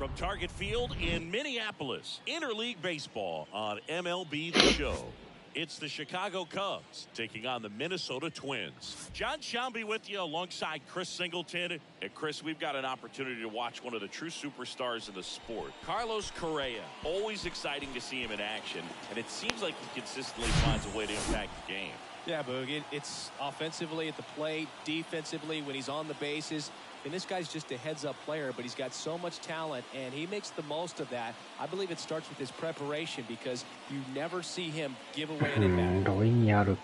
from Target Field in Minneapolis, interleague baseball on MLB The Show. It's the Chicago Cubs taking on the Minnesota Twins. John Shambi with you alongside Chris Singleton. And Chris, we've got an opportunity to watch one of the true superstars in the sport. Carlos Correa, always exciting to see him in action. And it seems like he consistently finds a way to impact the game. Yeah, Boog, it's offensively at the plate, defensively when he's on the bases. And this guy's just a heads-up player, but he's got so much talent, and he makes the most of that. I believe it starts with his preparation because you never see him give away an at-bat.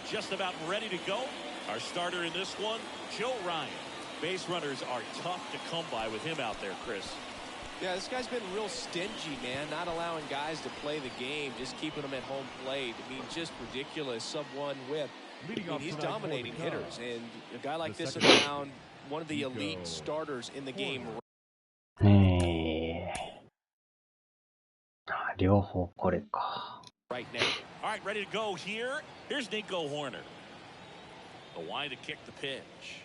Just about ready to go. Our starter in this one, Joe Ryan. Base runners are tough to come by with him out there, Chris. Yeah, this guy's been real stingy, man, not allowing guys to play the game, just keeping them at home plate. I mean, just ridiculous, sub-1 whip. I mean, he's dominating hitters, and a guy like this around one of the elite starters in the game. Right now. All right, ready to go here. Here's Nico Horner. The line to kick the pitch.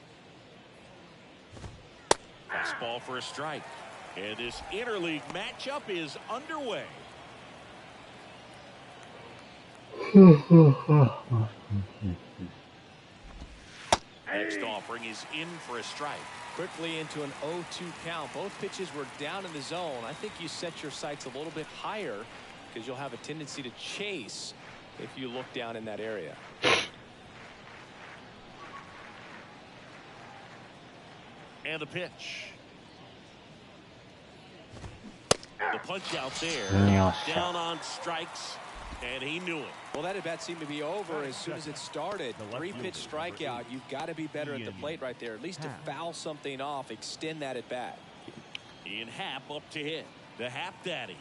Next ball for a strike. And this interleague matchup is underway. Next offering is in for a strike. Quickly into an 0-2 count. Both pitches were down in the zone. I think you set your sights a little bit higher because you'll have a tendency to chase if you look down in that area. And the pitch. The punch out there. Down on strikes. And he knew it. Well, that at-bat seemed to be over as soon as it started. 3-pitch strikeout. You've got to be better at the plate right there. At least to foul something off, extend that at-bat. Ian Happ up to hit. The Happ Daddy.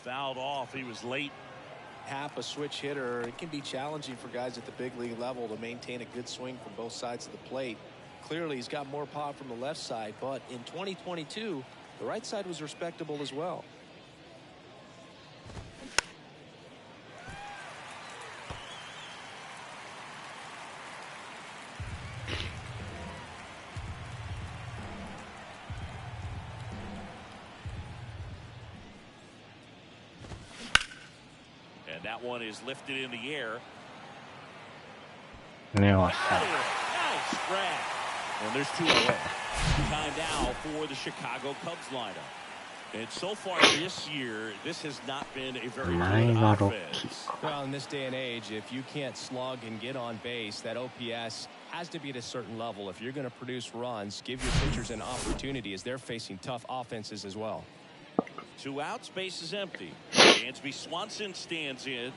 Fouled off. He was late. Happ, a switch hitter. It can be challenging for guys at the big league level to maintain a good swing from both sides of the plate. Clearly, he's got more pop from the left side, but in 2022, the right side was respectable as well. And that one is lifted in the air. Nice grab. And there's 2 away. Time now for the Chicago Cubs lineup. And so far this year, this has not been a very good offense. Well, in this day and age, if you can't slug and get on base, that OPS has to be at a certain level. If you're going to produce runs, give your pitchers an opportunity as they're facing tough offenses as well. 2 outs, base is empty. Dansby Swanson stands in.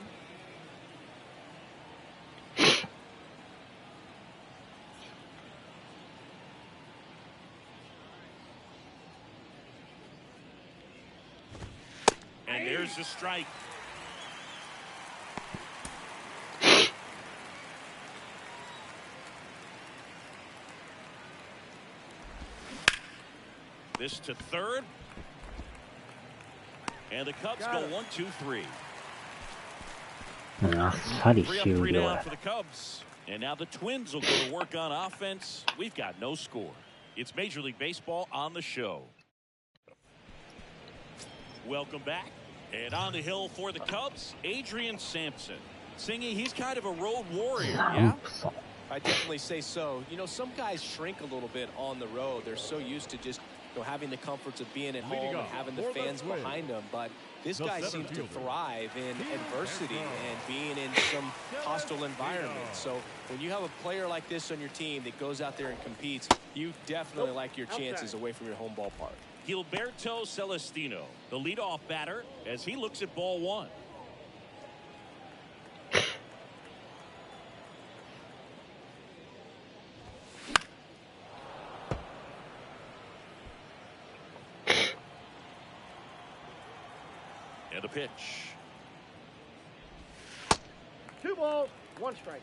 And there's the strike. This to third. And the Cubs go 1-2-3. あっさり 3 up, 終 3 了 down for the Cubs. And now the Twins will go to work on offense. We've got no score. It's Major League Baseball on the show. Welcome back. And on the hill for the Cubs, Adrian Sampson. Singy, he's kind of a road warrior, yeah? I definitely say so. You know, some guys shrink a little bit on the road. They're so used to just, you know, having the comforts of being at home and having the fans behind them. But this guy seems to thrive in adversity and being in some hostile environment. So when you have a player like this on your team that goes out there and competes, you definitely like your chances away from your home ballpark. Gilberto Celestino, the leadoff batter, as he looks at ball 1. And a pitch. 2 balls, 1 strike.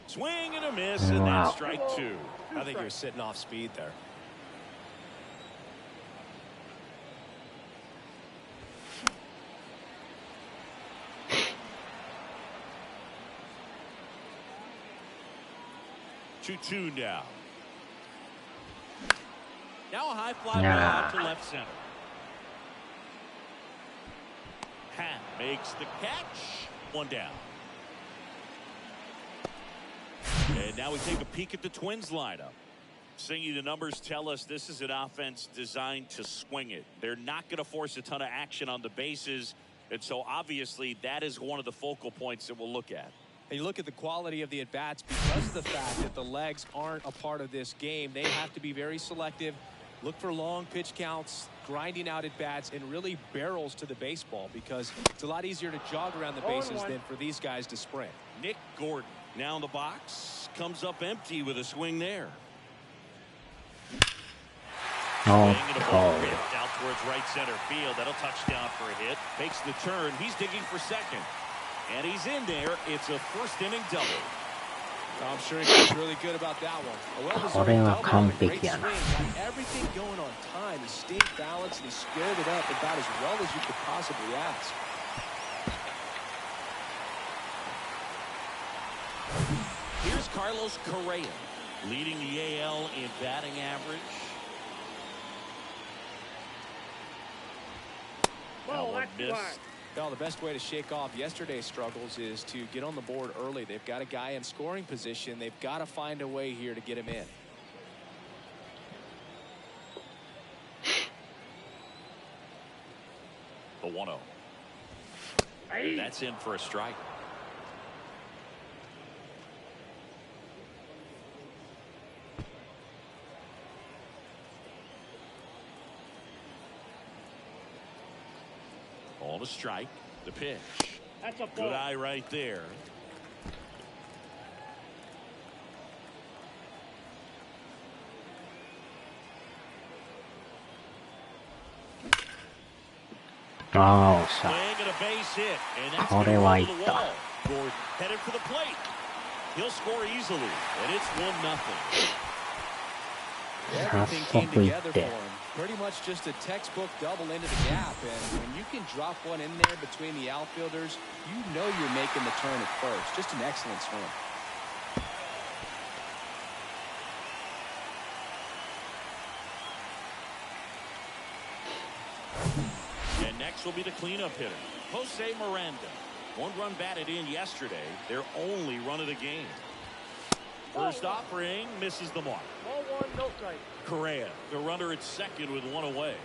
Swing and a miss, and that's strike 2. I think you're sitting off speed there. 2-2 now. Now a high fly ball out to left center. Hat makes the catch. 1 down. And now we take a peek at the Twins lineup. Singy, the numbers tell us this is an offense designed to swing it. They're not going to force a ton of action on the bases. And so obviously that is one of the focal points that we'll look at. And you look at the quality of the at-bats because of the fact that the legs aren't a part of this game. They have to be very selective, look for long pitch counts, grinding out at-bats, and really barrels to the baseball because it's a lot easier to jog around the bases than for these guys to sprint. Nick Gordon now in the box, comes up empty with a swing there. Oh, out towards right center field. That'll touchdown for a hit. Makes the turn. He's digging for second. And he's in there. It's a first inning double. I'm sure he feels really good about that one. A well-deserved double, a great swing, got everything going on time. He stayed balanced and he squared it up about as well as you could possibly ask. Here's Carlos Correa, leading the AL in batting average. Well, that's missed. Well, the best way to shake off yesterday's struggles is to get on the board early. They've got a guy in scoring position. They've got to find a way here to get him in. The 1-0. That's in for a strike. On a strike. The pitch. That's a ball. Good eye right there. Oh, Swing and a base hit, and that's going to go right to the wall. Gordon headed for the plate. He'll score easily, and it's 1-0. Everything came together for him. Pretty much just a textbook double into the gap, and when you can drop one in there between the outfielders, you know you're making the turn at first. Just an excellent swing. And next will be the cleanup hitter, Jose Miranda. 1 run batted in yesterday, their only run of the game. First offering misses the mark. Ball 1, no strike. Correa, the runner at second with 1 away.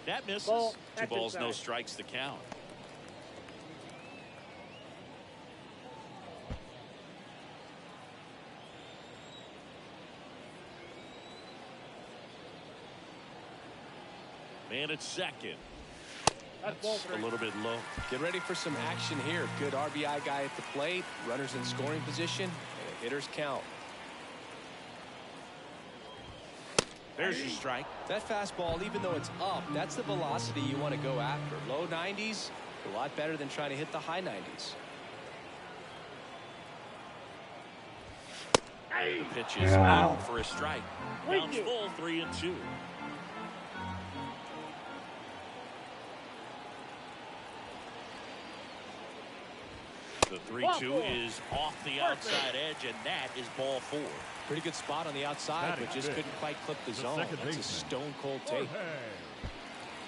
That misses. Ball. 2 balls, inside. no strikes to count. Man at second. That's a little bit low. Get ready for some action here. Good RBI guy at the plate. Runners in scoring position. And a hitter's count. There's your strike. That fastball, even though it's up, that's the velocity you want to go after. Low 90s, a lot better than trying to hit the high 90s. The pitch is out for a strike. Counts full, 3-2. The 3-2 is off the outside edge, and that is ball 4. Pretty good spot on the outside, but just couldn't quite clip the zone. That's a stone-cold take.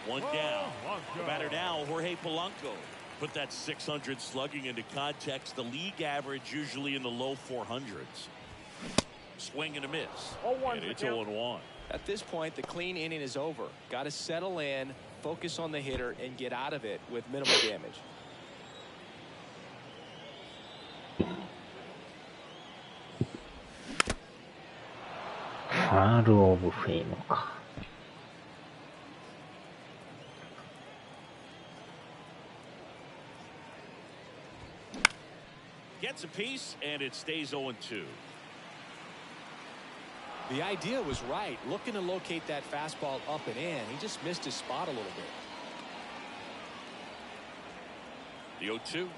1 down. The batter now, Jorge Polanco. Put that 600 slugging into context. The league average usually in the low 400s. Swing and a miss. And it's 0-1. At this point, the clean inning is over. Got to settle in, focus on the hitter, and get out of it with minimal damage. Hall of Fame か。Gets a piece, and it stays 0-2. The idea was right, looking to locate that fastball up and in. He just missed his spot a little bit. The 0-2.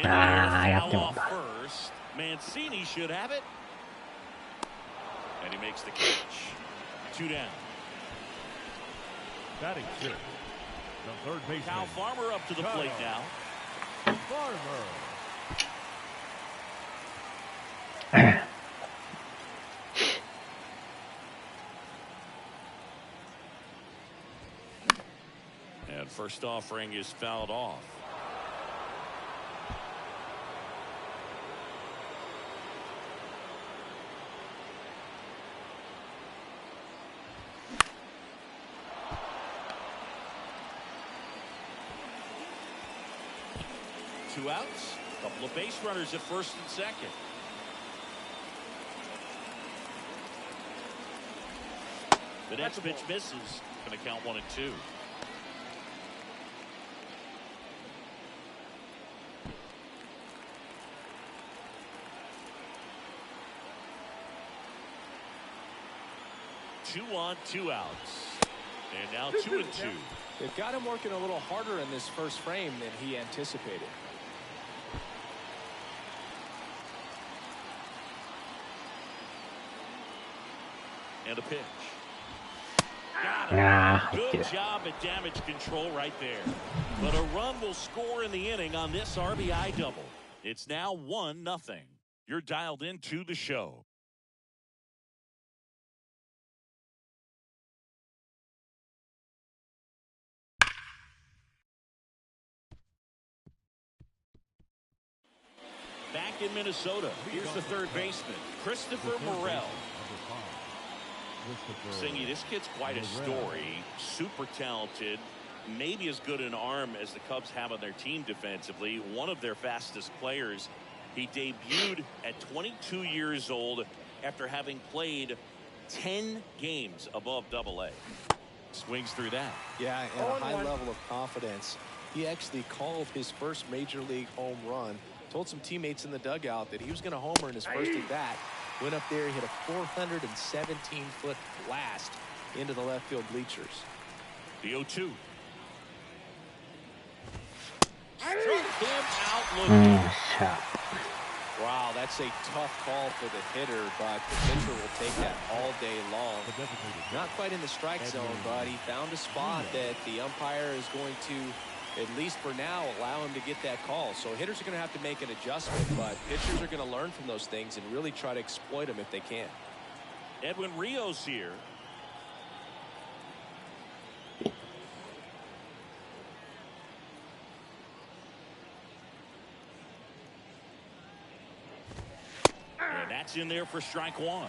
やっても off first. Mancini should have it. And he makes the catch. 2 down. Batting 2. The third baseman. Kyle Farmer up to the plate now. Farmer. And first offering is fouled off. Two outs, a couple of base runners at first and second. The next pitch misses. Going to count 1-2. Two on, two outs. And now 2-2. They've got him working a little harder in this first frame than he anticipated. And a pitch. Good job at damage control right there. But a run will score in the inning on this RBI double. It's now 1-0. You're dialed into the show. Back in Minnesota, here's the third baseman, Christopher Morel. Singy, this kid's quite a story. Super talented, maybe as good an arm as the Cubs have on their team defensively. One of their fastest players. He debuted at 22 years old after having played 10 games above AA. Swings through that. Yeah, and a high level of confidence. He actually called his first major league home run. Told some teammates in the dugout that he was going to homer in his first at bat. Went up there, hit a 417-foot blast into the left field bleachers. The 0-2. Struck him out looking. Wow, that's a tough call for the hitter, but the pitcher will take that all day long. Not quite in the strike zone, but he found a spot that the umpire is going to, at least for now, allow him to get that call. So hitters are going to have to make an adjustment, but pitchers are going to learn from those things and really try to exploit them if they can. Edwin Rios here. And that's in there for strike one.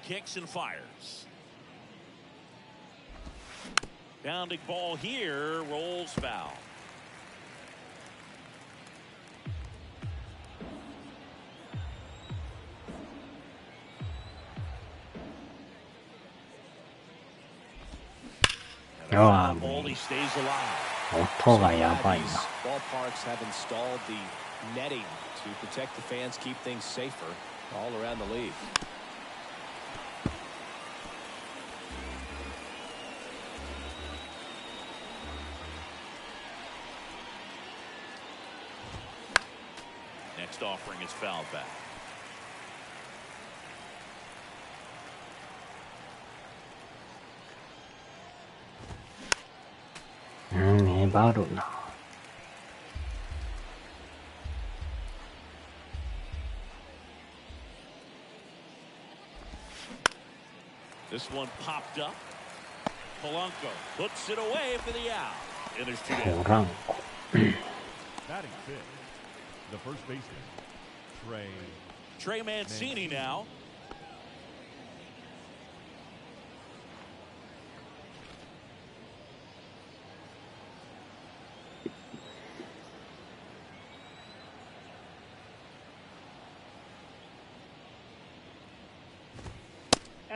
Kicks and fires. Bounding ball here, rolls foul. Ball, he stays alive. 音がやばいな。 Ballparks have installed the netting to protect the fans, keep things safer all around the league. Next offering is fouled back.粘るな。This one popped up. Polanco puts it away for the out. And there's two down. ポランコ。 Batting fifth, the first baseman, Trey Mancini now.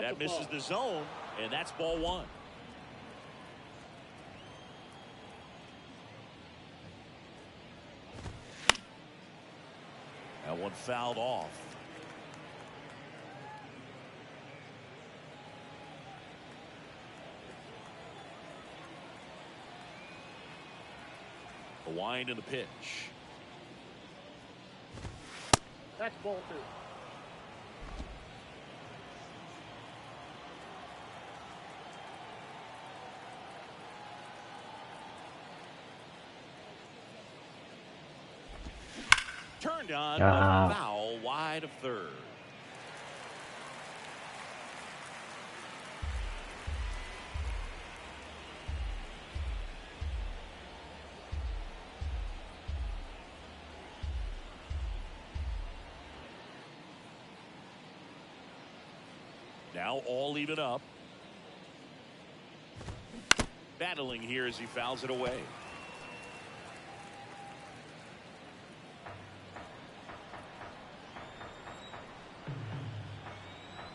That misses the zone, and that's ball one. That one fouled off. The wind and the pitch. That's ball two. turned on a foul wide of third. Now all even up. Battling here as he fouls it away.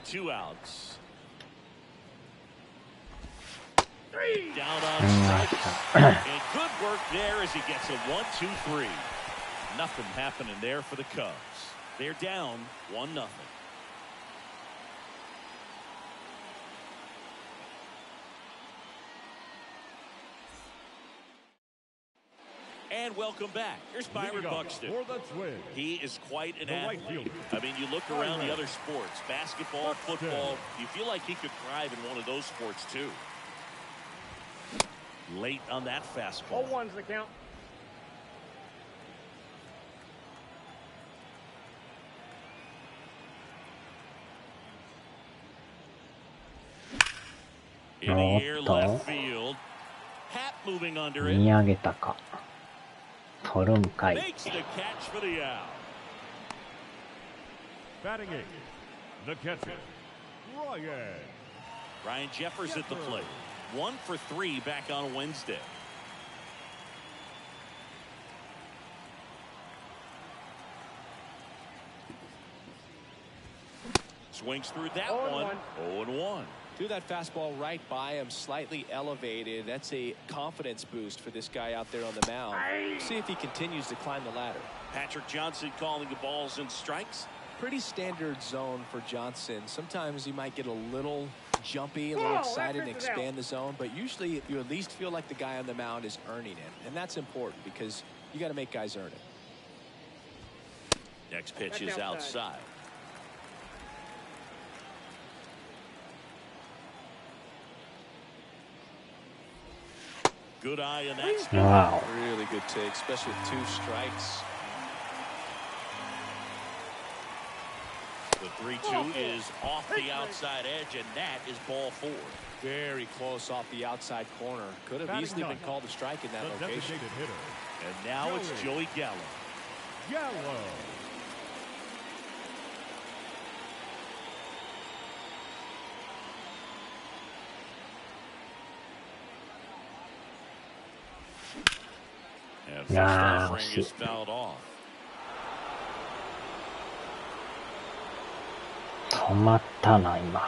Two outs. Down on strikes. And good work there as he gets a 1-2-3. Nothing happening there for the Cubs. They're down 1-0. And welcome back. Here's Byron Buxton. He is quite an athlete. I mean, you look around the other sports, basketball, football, you feel like he could thrive in one of those sports too. Late on that fastball. 0-1's the count. In the air left field. Hat moving under it. 見上げたか。取るんかい。 Makes the catch for the out. Batting eight, the catcher, Ryan Jeffers at the plate. 1 for 3 back on Wednesday. Swings through that one. 0-1. Threw that fastball right by him, slightly elevated. That's a confidence boost for this guy out there on the mound. See if he continues to climb the ladder. Patrick Johnson calling the balls and strikes. Pretty standard zone for Johnson. Sometimes he might get a little jumpy, a little excited and expand the zone, but usually you at least feel like the guy on the mound is earning it, and that's important because you got to make guys earn it. Next pitch is outside. Good eye in that spot. Wow. Really good take, especially with 2 strikes. The 3-2 is off the outside edge, and that is ball 4. Very close off the outside corner. Could have easily been called a strike in that location. And now it's Joey Gallo. And first offering is fouled off. 止まったな今。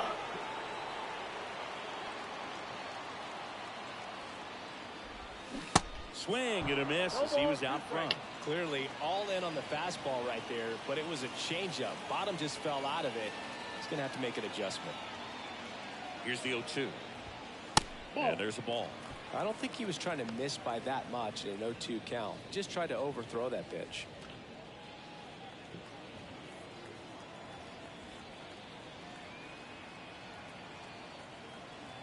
Swing and a miss as he was out front. Clearly all in on the fastball right there, but it was a changeup. Bottom just fell out of it. He's going to have to make an adjustment. Here's the 0-2. And there's a ball. I don't think he was trying to miss by that much in an 0-2 count. Just tried to overthrow that pitch.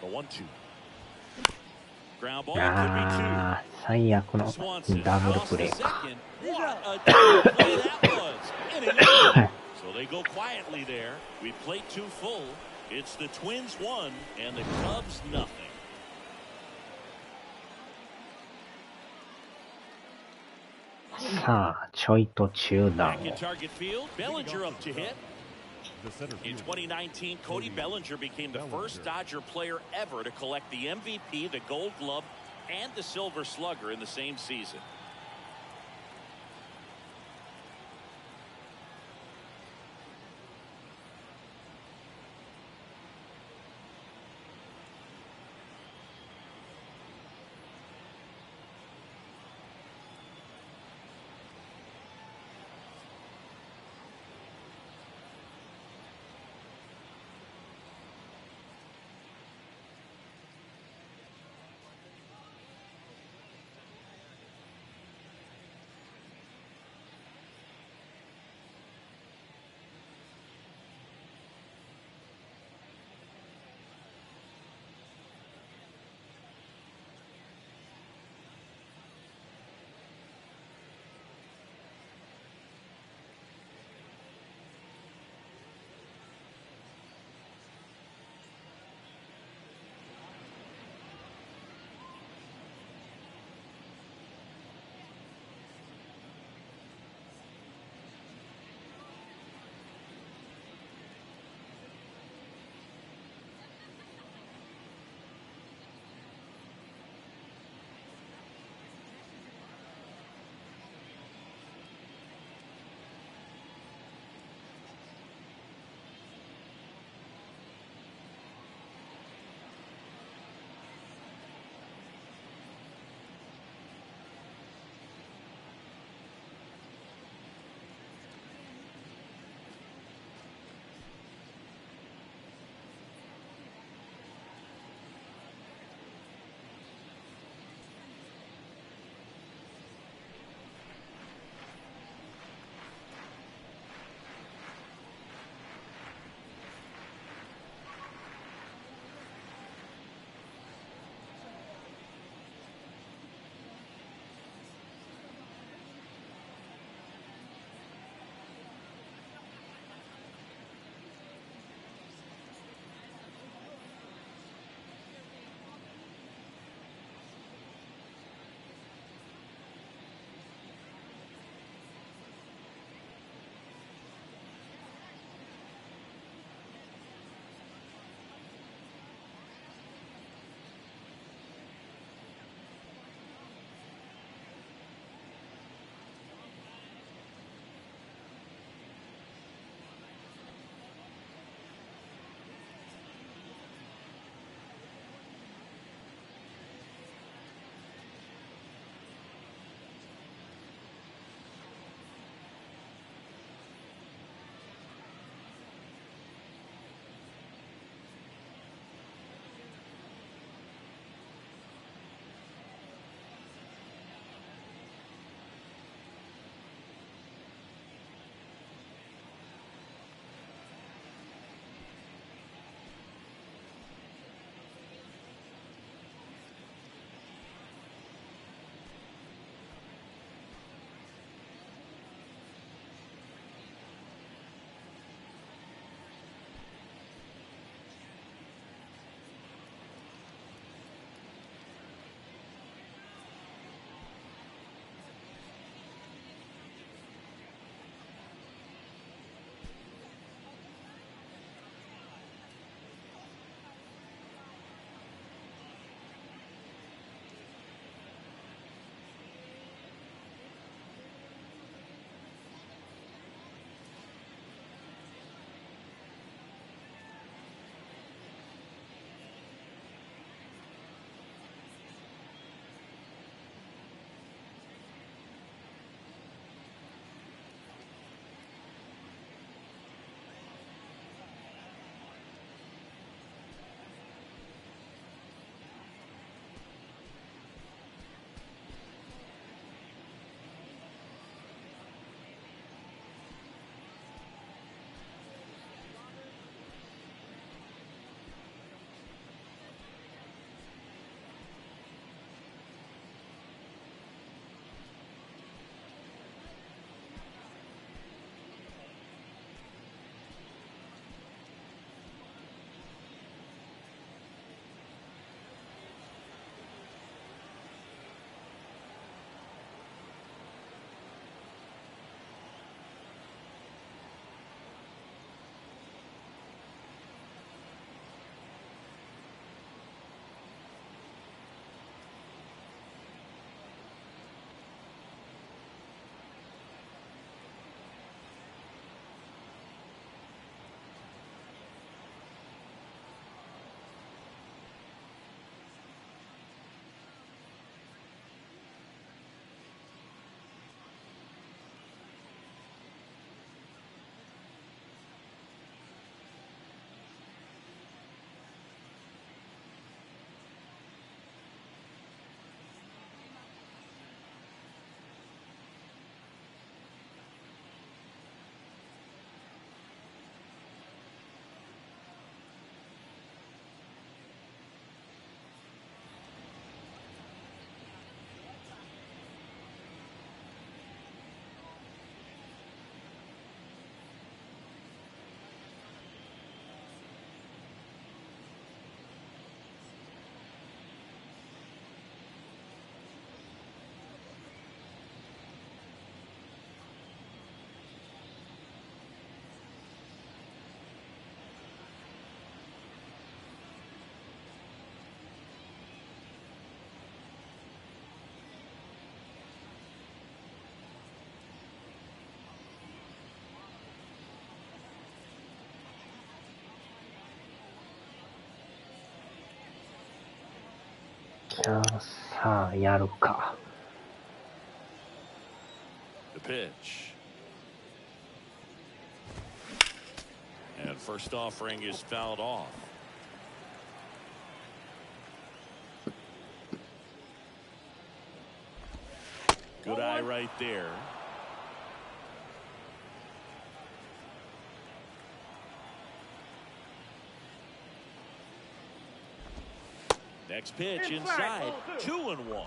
The 1-2. Ground ball. ああ、最悪のダブルプレーか。What a double play that was. So they go quietly there. We played 2 full. It's the Twins 1 and the Cubs nothing. さあ、ちょいと中断 Back in を。 target field. Bellinger up to hit. In 2019, Cody Bellinger became the first Dodger player ever to collect the MVP, the Gold Glove, and the Silver Slugger in the same season. じゃあさあやるか。The pitch. And first offering is fouled off. Good eye right there. Next pitch inside. 2-1.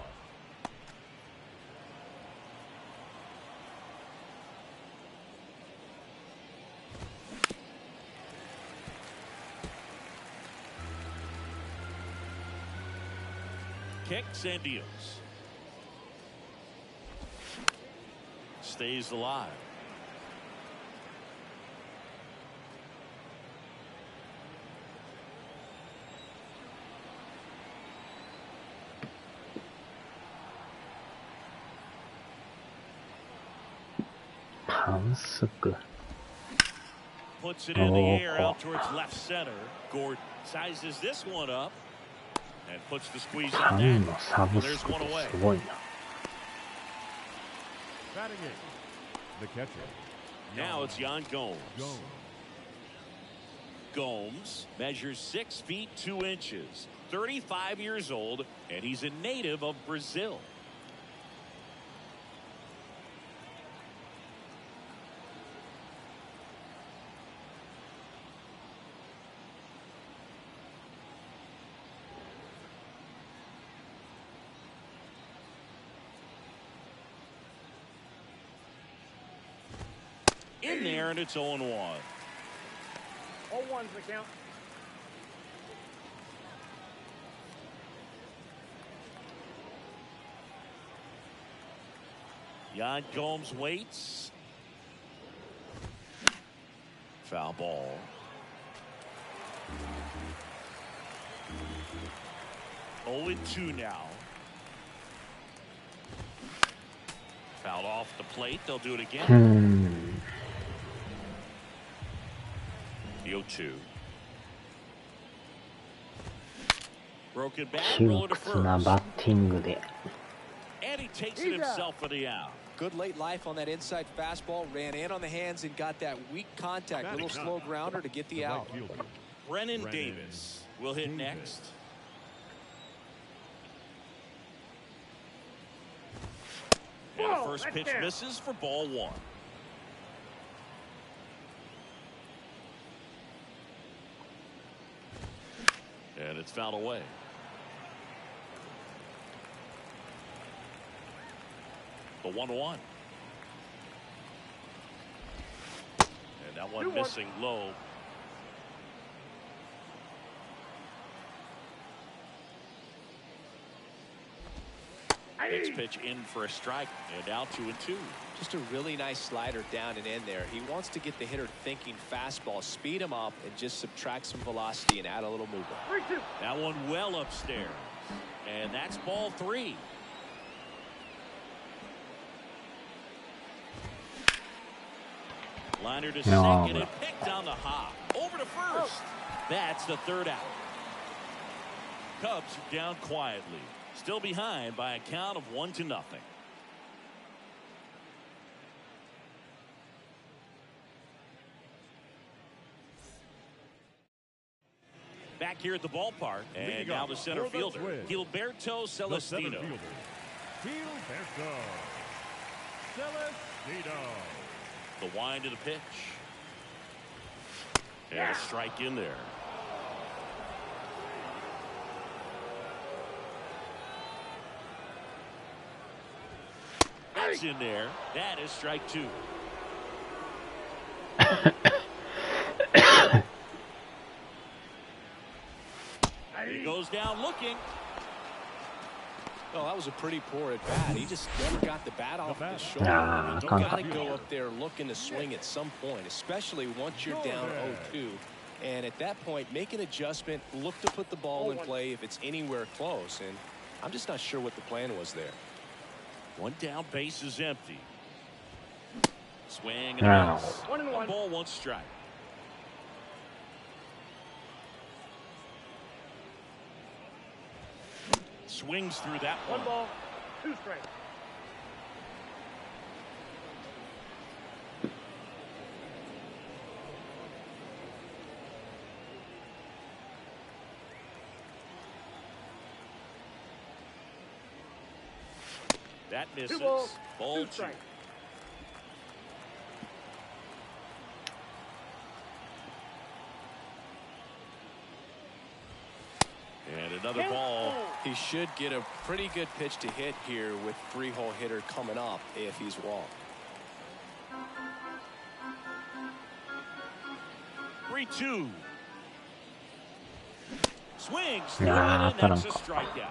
Kicks and deals. Stays alive. Puts it in the air out towards left center. Gordon sizes this one up and puts the squeeze on that. There's one away. Batting eighth, the catcher. Now it's Yan Gomes. Gomes measures 6 feet 2 inches, 35 years old, and he's a native of Brazil. In there, and it's 0-1. 0-1's the count. Yan Gomes waits. Foul ball. Oh, 2 now. Fouled off the plate. They'll do it again. The 0-2. Broken back, roller to first. And he takes it himself for the out. Good late life on that inside fastball. Ran in on the hands and got that weak contact. Little slow grounder to get the out. Brennan Davis will hit next. And the first pitch misses for ball 1. And it's fouled away. The 1-1. And that one missing low. Next pitch in for a strike, and now 2-2. Just a really nice slider down and in there. He wants to get the hitter thinking fastball, speed him up, and just subtract some velocity and add a little movement. That one well upstairs, and that's ball 3. Liner to second and picked on the hop. Over to first. That's the 3rd out. Cubs down quietly. Still behind by a count of 1-0. Back here at the ballpark, and now the center fielder, Gilberto Celestino. Gilberto Celestino. The wind to the pitch. And a strike in there. That's in there. That is strike 2. He goes down looking. Oh, that was a pretty poor at bat. He just never got the bat off his shoulder. You got to go up there looking to swing at some point, especially once you're down 0-2. And at that point, make an adjustment, look to put the ball in play if it's anywhere close. And I'm just not sure what the plan was there. One down, base is empty. Swing and a miss. 1 ball, 1 strike. Swings through that One one. ball, two strikes. That misses. Two balls, Ball two two. strikes. And another ball. He should get a pretty good pitch to hit here with three-hole hitter coming up if he's wrong. 3-2. Swings. Yeah, And that's a strikeout.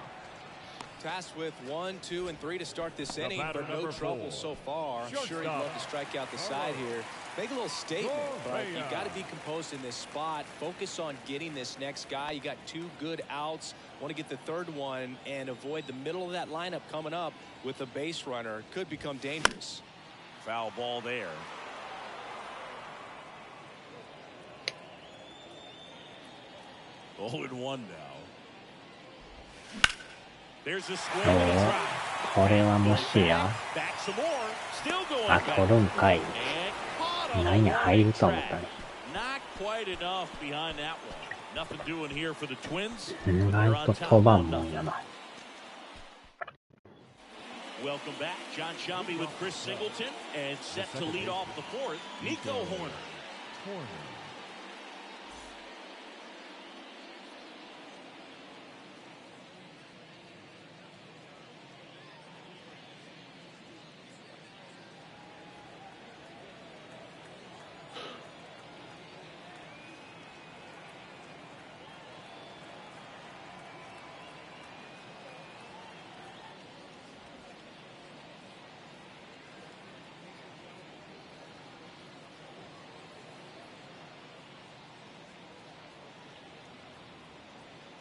Tasked with 1, 2, and 3 to start this inning, batter but no number trouble 4. so far. I'm sure he'd Shortstop. love to strike out the side here. Make a little statement, but you got to be composed in this spot. Focus on getting this next guy. You got 2 good outs. Want to get the third one and avoid the middle of that lineup coming up with a base runner. Could become dangerous. Foul ball there. Oh, 0-1 now. There's a swing and a drive. これはもしや Back some more. Still going あ、 back. 取るんかい。 And caught on なんや、入ると a 思ったね。 Not quite enough behind that one. Nothing doing here for the Twins. 意 They're 外 on と top 飛ばん 1-0. もんやな。Welcome back. John Sciambi with Chris Singleton and set to lead off the fourth. Nico Horner.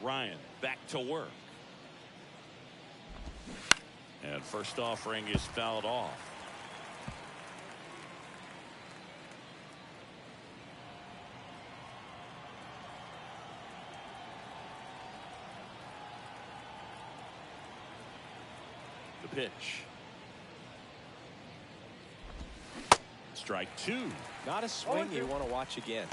Ryan back to work. And first offering is fouled off. The pitch. Strike 2. Not a swing you want to watch again.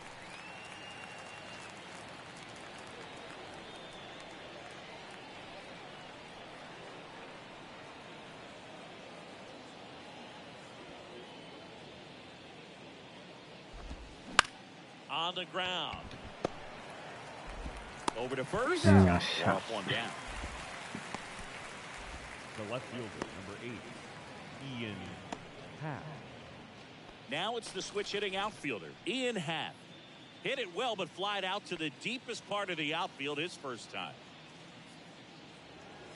On the ground. Over to first. よっしゃ。 Off one down. The left fielder, number 8, Ian Happ. Now it's the switch hitting outfielder, Ian Happ. Hit it well, but flied out to the deepest part of the outfield his first time.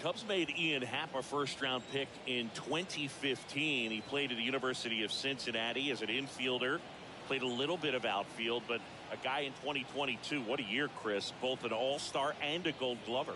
Cubs made Ian Happ a first-round pick in 2015. He played at the University of Cincinnati as an infielder. Played a little bit of outfield, but a guy in 2022. What a year, Chris. Both an all-star and a gold glover.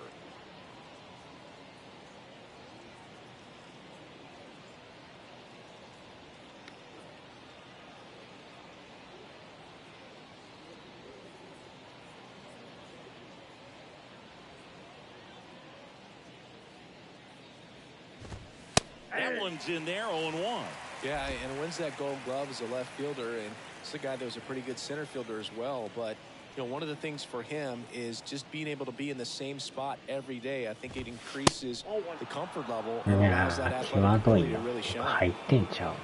That one's in there, 0-1. Yeah, and wins that gold glove as a left fielder, and it's a guy that was a pretty good center fielder as well. But you know, one of the things for him is just being able to be in the same spot every day. I think it increases the comfort level い and や allows that ー、 athletic 際どい ability な。 to really shine. 入ってんちゃう。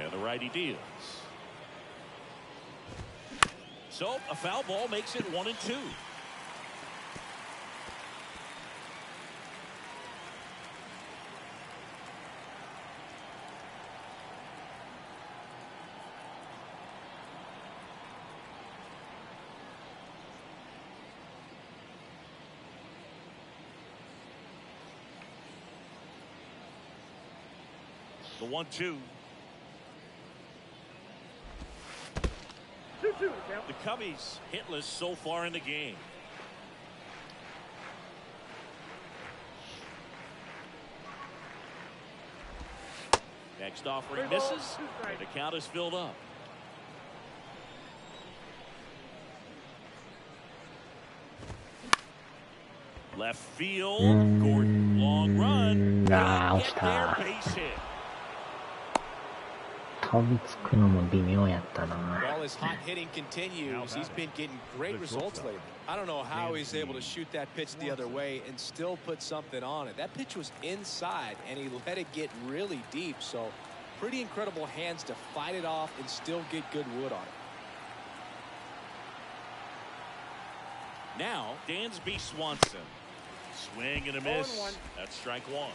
And the righty deals. So a foul ball makes it 1-2. The 1-2. 2-2 to count. The Cubbies hitless so far in the game. Next offering misses, and the count is filled up. Left field, Gordon, long run. 落ち Get た。 there, base hit. 飛びつくのも微妙やったな。 While his hot hitting continues, he's been getting great results lately. I don't know how he's able to shoot that pitch the other way and still put something on it. That pitch was inside, and he let it get really deep. So, pretty incredible hands to fight it off and still get good wood on it. Now, Dansby Swanson. Swing and a miss. 0-1. That's strike one.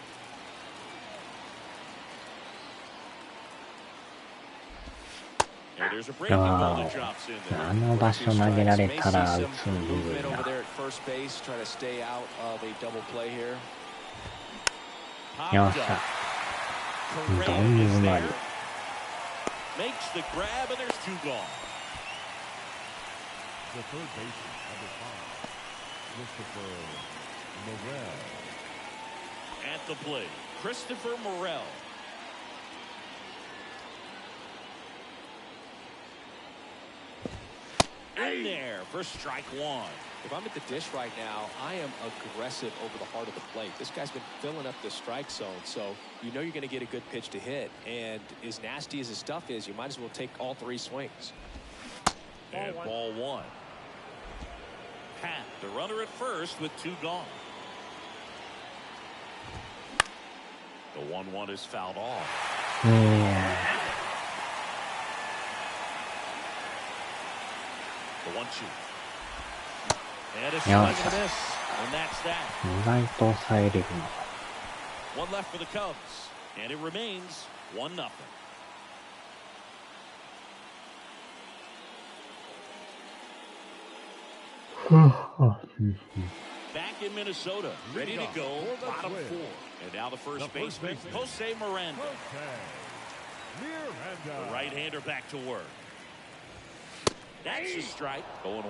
And there's a breaking ball that drops in there. あの場所投げられたら打つの無理 Movement な。 over there at first base, trying to stay out of a double play here. よっしゃ。どんにうまい。 Makes the grab and there's two gone. The third baseman, number 5, Christopher Morel. At the plate, Christopher Morel. In there for strike one. If I'm at the dish right now, I am aggressive over the heart of the plate. This guy's been filling up the strike zone, so you know you're going to get a good pitch to hit. And as nasty as his stuff is, you might as well take all three swings. And ball one. Pat, the runner at first with two gone. The 1-1 is fouled off. Yeah. The 1-2. And a swing and a miss. And that's that. 意外と抑えれるの。 One left for the Cubs. And it remains 1-0. Back in Minnesota, ready to go, bottom four. And now the first baseman, Jose Miranda. The right-hander back to work. That's a strike. 0-1.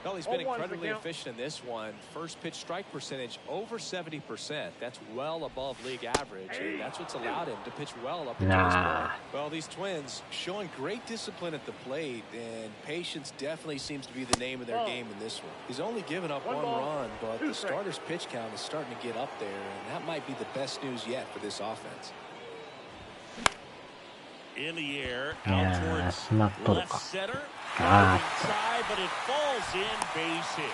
Well, he's been 0-1 incredibly for efficient in this one. First pitch strike percentage over 70%. That's well above league average, and that's what's allowed him to pitch well up until this point. Well, these Twins showing great discipline at the plate, and patience definitely seems to be the name of their game in this one. He's only given up one run, but the starter's pitch count is starting to get up there, and that might be the best news yet for this offense. In the air, Yeah, out towards that's not left good. center. Ah. Inside, but it falls in, base hit.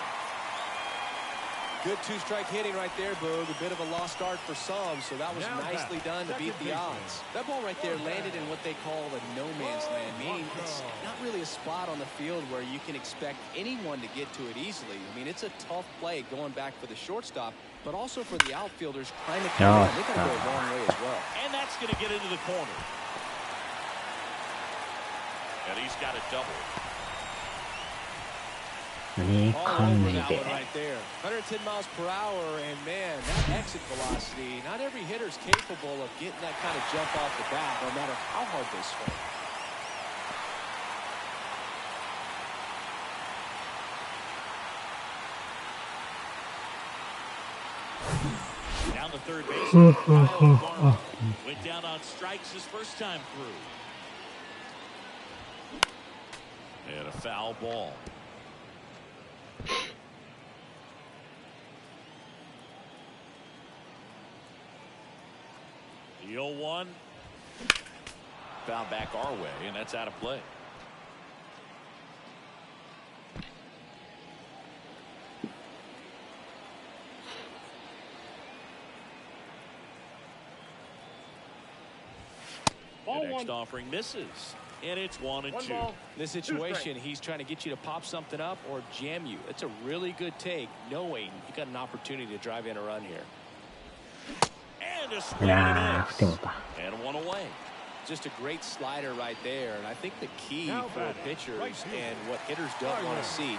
Good two-strike hitting right there, Boog. A bit of a lost art for some, so that was nicely done to beat the odds. That ball right there landed in what they call a no-man's land, meaning it's not really a spot on the field where you can expect anyone to get to it easily. I mean, it's a tough play going back for the shortstop, but also for the outfielders trying to come in. They're going to go a long way as well. And that's going to get into the corner. And he's got a double. いい All 感 over じ that で。 one right there. 110 miles per hour, and man, that exit velocity, not every hitter's capable of getting that kind of jump off the bat, no matter how hard they swing. Down the third baseman, Kyle Farmer. Went down on strikes his first time through. And a foul ball. The 0-1 foul back our way, and that's out of play. The next offering misses, and it's 1-2. In this situation, he's trying to get you to pop something up or jam you. It's a really good take, knowing you got an opportunity to drive in a run here. And a swing and a 振っても miss. た。 And one away. Just a great slider right there, and I think the key for pitchers and what hitters don't want to see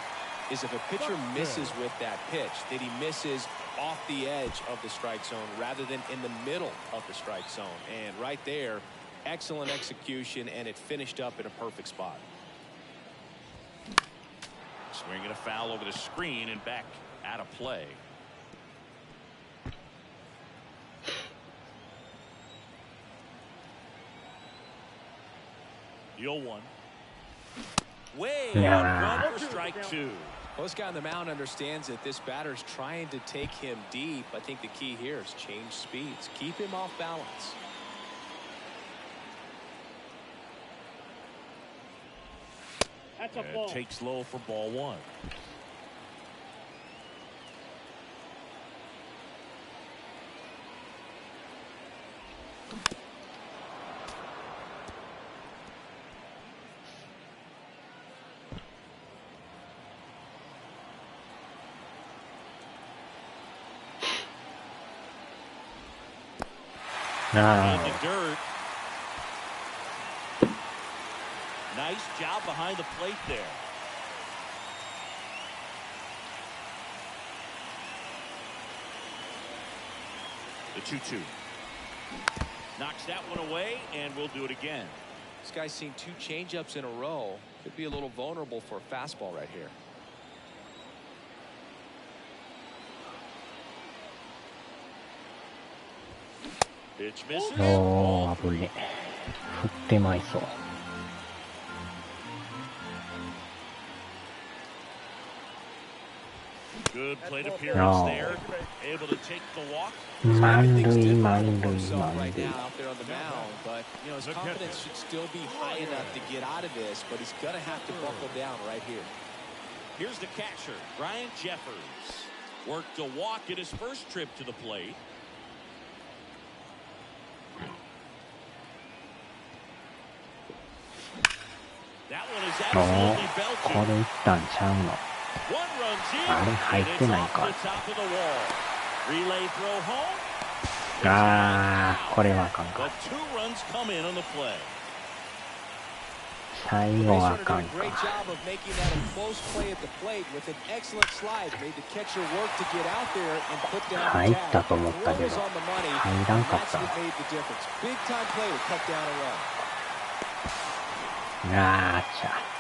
is if a pitcher misses with that pitch, that he misses off the edge of the strike zone rather than in the middle of the strike zone. And right there, excellent execution, and it finished up in a perfect spot. Swinging a foul over the screen and back out of play. The 0-1. Way out front for strike two. Well, this guy on the mound understands that this batter's trying to take him deep. I think the key here is change speeds. Keep him off balance. That's a ball. Takes low for ball one. In the dirt. Nice job behind the plate there. The 2-2. Knocks that one away, and we'll do it again. This guy's seen 2 changeups in a row. Could be a little vulnerable for a fastball right here. Pitch misses. おー、危ねえ。振ってまいそう。Good plate appearance there. Able to take the walk. 満塁、満塁、 Right 満 now out there on the mound, but you know his confidence should still be high enough to get out of this, but he's gonna have to buckle down right here. Here's the catcher, Brian Jeffers. Worked a walk in his first trip to the plate. That one is 塁。お absolutely ー、こ belching. れいったんちゃうの。 One runs in, あれ入 and っ it's てない off か。 the top of the wall. Relay throw home. あー、これはあかん But か。 2 runs come in on the play. 最後はあ Baser か did ん a great か。 job of making that a close play at the plate with an excellent slide. Made the catcher work to get out there and put down 入 the ったと tag. 思ったけ Throw ど、 was on the money, 入らん and かっ that's た。 what made the difference. Big time play to cut down a run. あーちゃ。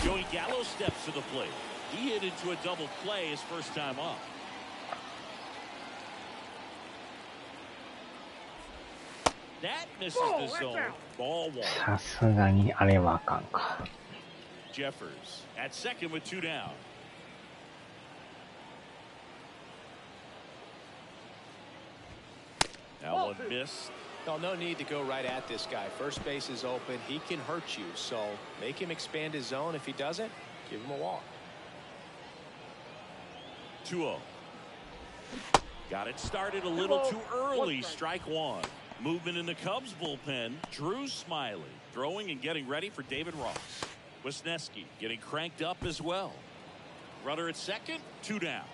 Joey Gallo steps to the plate. He hit into a double play his first time up. That misses the zone. Ball one. さすがにあれはあかんか。 Jeffers at second with 2 down. That one missed. No need to go right at this guy. First base is open. He can hurt you. So make him expand his zone. If he doesn't, give him a walk. 2-0. Got it started a little too early. Strike one. Movement in the Cubs bullpen. Drew Smiley throwing and getting ready for David Ross. Wisniewski getting cranked up as well. Runner at second. 2 down.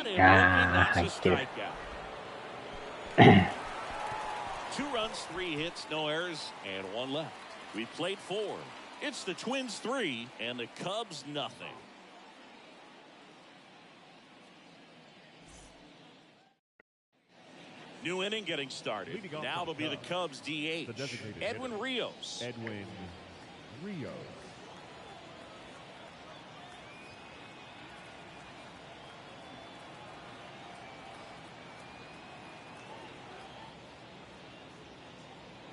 That's a strikeout. 2 runs, 3 hits, no errors, and 1 left. We played 4. It's the Twins 3 and the Cubs nothing. New inning getting started. Now it'll be the Cubs DH. Edwin Rios. Edwin Rios.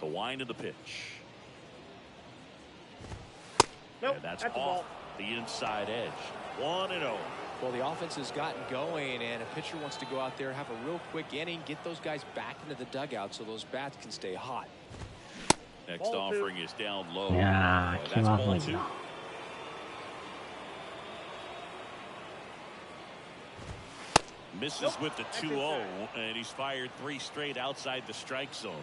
The wind of the pitch. Nope, And that's that's a off ball. the inside edge. 1-0. Well, the offense has gotten going, and a pitcher wants to go out there, have a real quick inning, get those guys back into the dugout so those bats can stay hot. Next Ball offering is down low. いやー、気 That's ま ball ずい 2. な。Misses with the 2-0, and he's fired 3 straight outside the strike zone.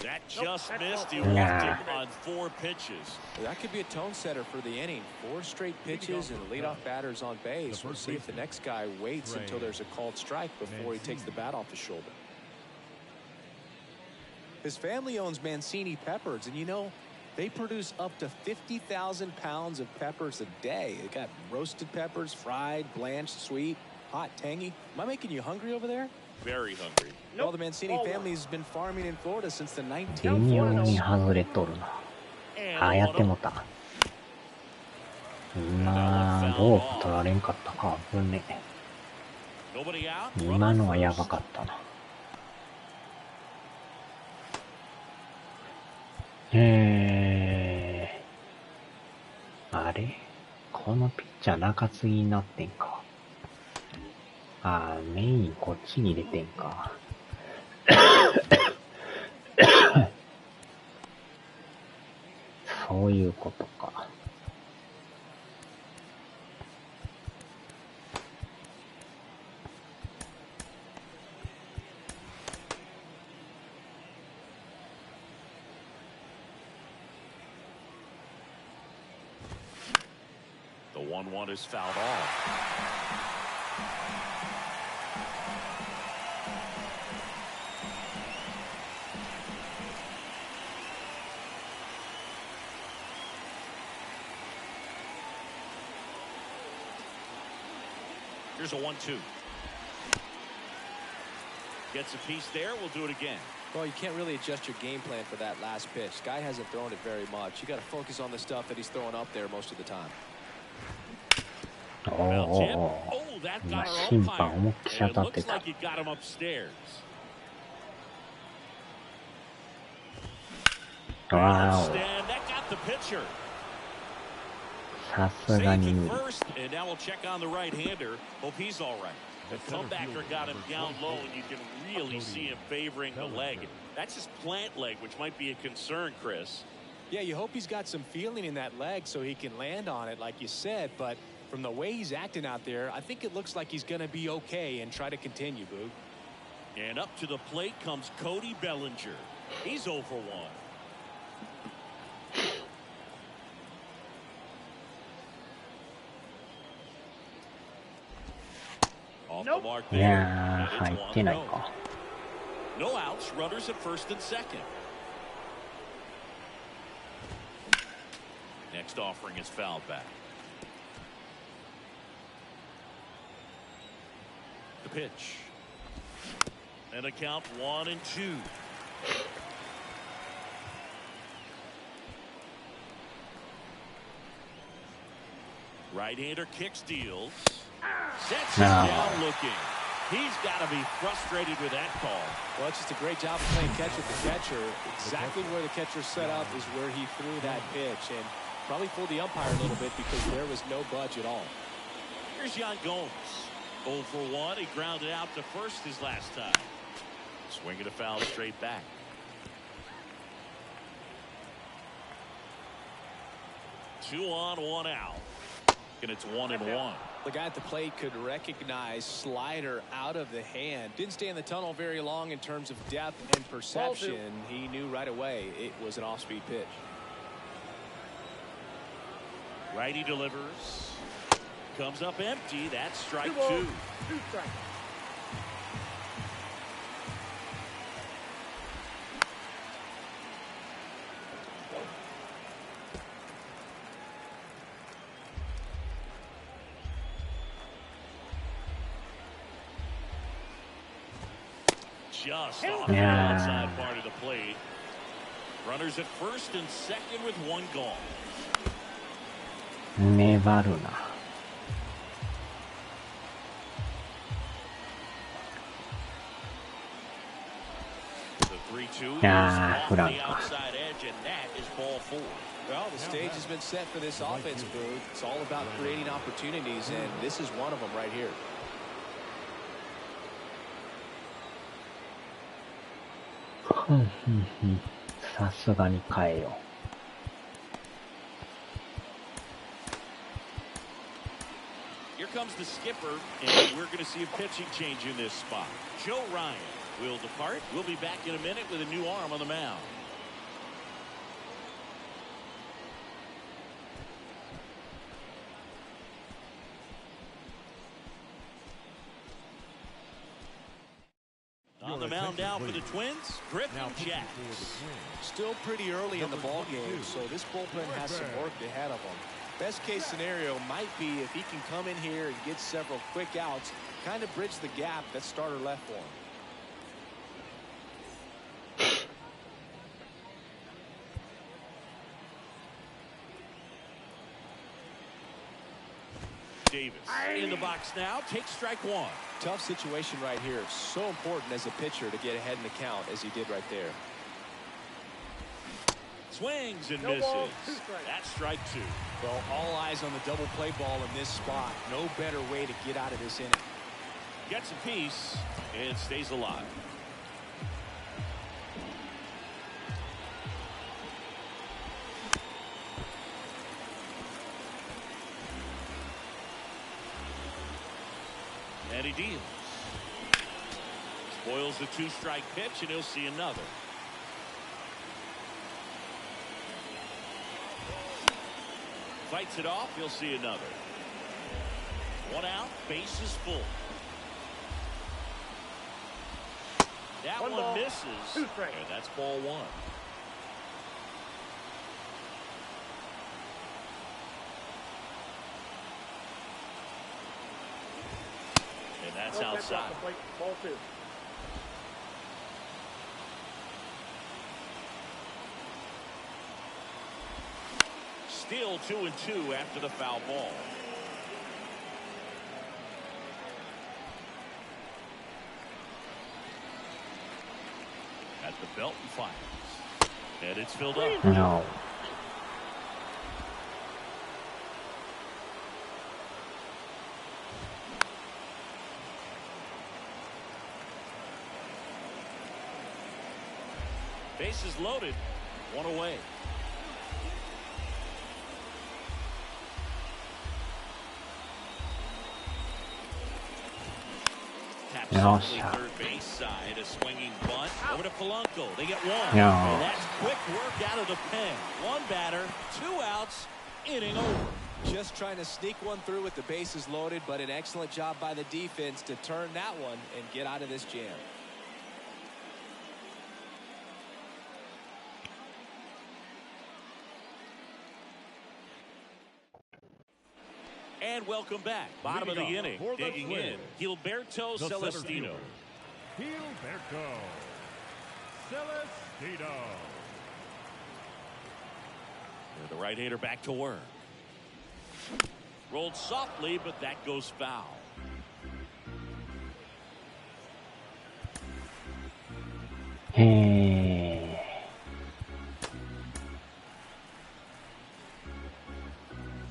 That just missed. He walked him on 4 pitches. Well, that could be a tone setter for the inning. 4 straight pitches and leadoff batters on base. We'll see if the next guy waits until there's a called strike before he takes the bat off his shoulder. His family owns Mancini Peppers, and you know, They produce up to 50,000 pounds of peppers a day. They got roasted peppers, fried, blanched, sweet, hot, tangy. Am I making you hungry over there? Very hungry. Well, the Mancini family has been farming in Florida since the 19th. 微妙に外れとるな。あ、やってもた。今、ロープ取られんかったか。危ね。今のはやばかったな。あれこのピッチャー中継ぎになってんか。あー、メインこっちに入れてんか。そういうことか。The 1-1 is fouled off. Here's a 1-2. Gets a piece there. We'll do it again. Well, you can't really adjust your game plan for that last pitch. Guy hasn't thrown it very much. You got to focus on the stuff that he's throwing up there most of the time. 今審判思いっきり当たってた。わーお。さすがに無理。The comebacker got him down low, and you can really see him favoring the leg. That's his plant leg, which might be a concern, Chris. Yeah, you hope he's got some feeling in that leg so he can land on it, like you said. But from the way he's acting out there, I think it looks like he's going to be okay and try to continue, Boog. And up to the plate comes Cody Bellinger. He's 0 for 1. Off the mark there. いやー、入ってないか。No outs, runners at first and second. Next offering is fouled back. The pitch. And a count 1-2. Right-hander kicks, deals. Sets him down looking. He's got to be frustrated with that call. Well, it's just a great job of playing catch with the catcher. Exactly where the catcher set up is where he threw that pitch. And probably fooled the umpire a little bit because there was no budge at all. Here's Yan Gomes. 0 for 1. He grounded out to first his last time. Swinging a foul straight back. Two on, one out. And it's 1-1. The guy at the plate could recognize slider out of the hand. Didn't stay in the tunnel very long in terms of depth and perception. He knew right away it was an off-speed pitch. Righty delivers. Comes up empty. That's strike 2. 2 strikes. Just off the outside part of the plate. Runners at first and second with one gone. 粘るな。いやー、フランか。Well, the stage has been set for this offense, Boog. It's all about creating opportunities, and this is one of them right here. さすがに変えよう。Here comes the skipper, and we're going to see a pitching change in this spot. Joe Ryan will depart. We'll be back in a minute with a new arm on the mound. On the mound now for the Twins, Griffin Jax. Still pretty early in the ball game, so this bullpen has some work ahead of them. Best case scenario might be if he can come in here and get several quick outs, kind of bridge the gap that starter left for him. Davis in the box now, takes strike one. Tough situation right here. So important as a pitcher to get ahead in the count as he did right there. Swings and misses. That's strike two. Well, all eyes on the double play ball in this spot. No better way to get out of this inning. Gets a piece and stays alive. And he deals. Spoils the two-strike pitch, and he'll see another. Fights it off, he'll see another. One out, base is full. That one misses, and that's ball one. And that's outside. Ball two. Still 2-2 after the foul ball. At the belt and fires. And it's filled up. No. Bases loaded. One away. No shot. Third base side, a swinging bunt over to Polanco. They get one. No. And that's quick work out of the pen. One batter, 2 outs, inning over. Just trying to sneak one through with the bases loaded, but an excellent job by the defense to turn that one and get out of this jam. And welcome back. Bottom of the inning. Digging in, Gilberto Celestino. Gilberto Celestino. The right-hander back to work. Rolled softly, but that goes foul. Hey.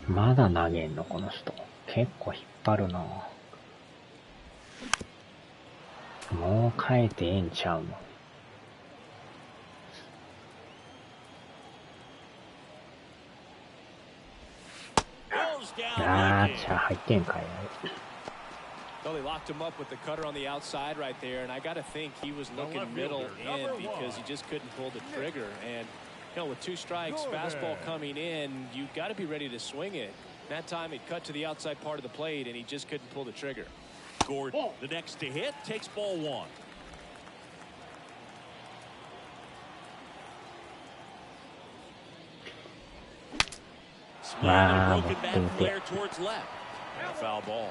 まだ投げんのこの人。結構引っ張るな。もう変えてええんちゃうの。あー、じゃあ入ってんかい。Well, they locked him up with the cutter on the outside right there, and I got to think he was looking middle in because he just couldn't pull the trigger. And you know, with 2 strikes, fastball coming in, you got to be ready to swing it. That time it cut to the outside part of the plate, and he just couldn't pull the trigger. Gordon, the next to hit, takes ball one. Swing and a broken bat flare towards left. And a foul ball.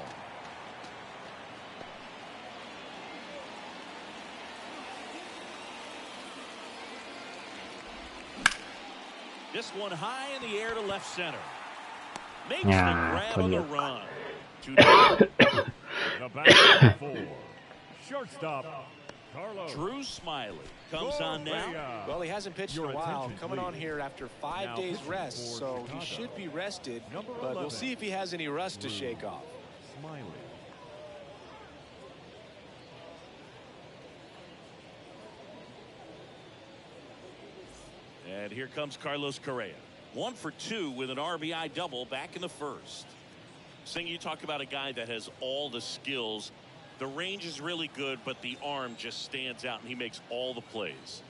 This one high in the air to left center. Makes the grab on the run. The back 4. Shortstop, Carlos. Drew Smiley comes on now. Well, he hasn't pitched in a while. Coming on here after 5 days rest, so he should be rested. But we'll see if he has any rust to shake off. Smiley. And here comes Carlos Correa. 1 for 2 with an RBI double back in the first. Sing, you talk about a guy that has all the skills. The range is really good, but the arm just stands out, and he makes all the plays.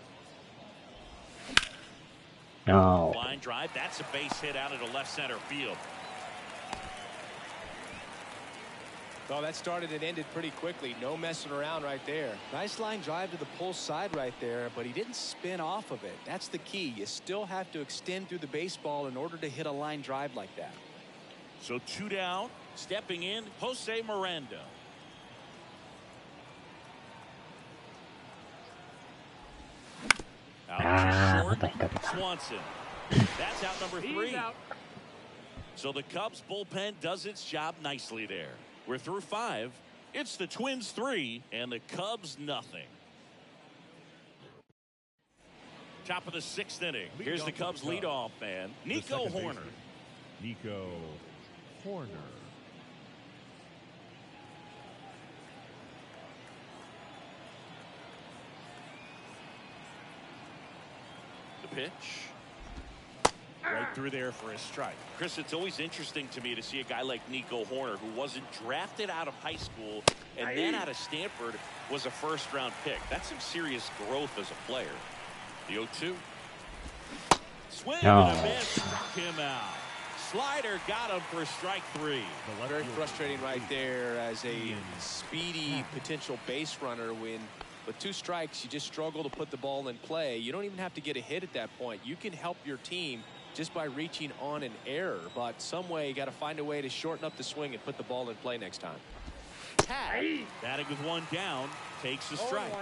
No. Line drive. That's a base hit out into left center field. Oh, that started and ended pretty quickly. No messing around right there. Nice line drive to the pull side right there, but he didn't spin off of it. That's the key. You still have to extend through the baseball in order to hit a line drive like that. So 2 down, stepping in, Jose Miranda. Out to short, Swanson. That's out number 3. So the Cubs bullpen does its job nicely there. We're through 5. It's the Twins 3 and the Cubs nothing. Top of the 6th inning. Here's the Cubs leadoff man, Nico Horner. Nico Horner. The pitch. Right through there for a strike. Chris, it's always interesting to me to see a guy like Nico Horner, who wasn't drafted out of high school and then out of Stanford was a first-round pick. That's some serious growth as a player. The 0-2. Swing and a miss. Struck him out. Slider got him for strike 3. Very frustrating right there as a speedy potential base runner when with 2 strikes you just struggle to put the ball in play. You don't even have to get a hit at that point. You can help your team just by reaching on an error, but some way you got to find a way to shorten up the swing and put the ball in play next time. Batting with 1 down, takes a strike.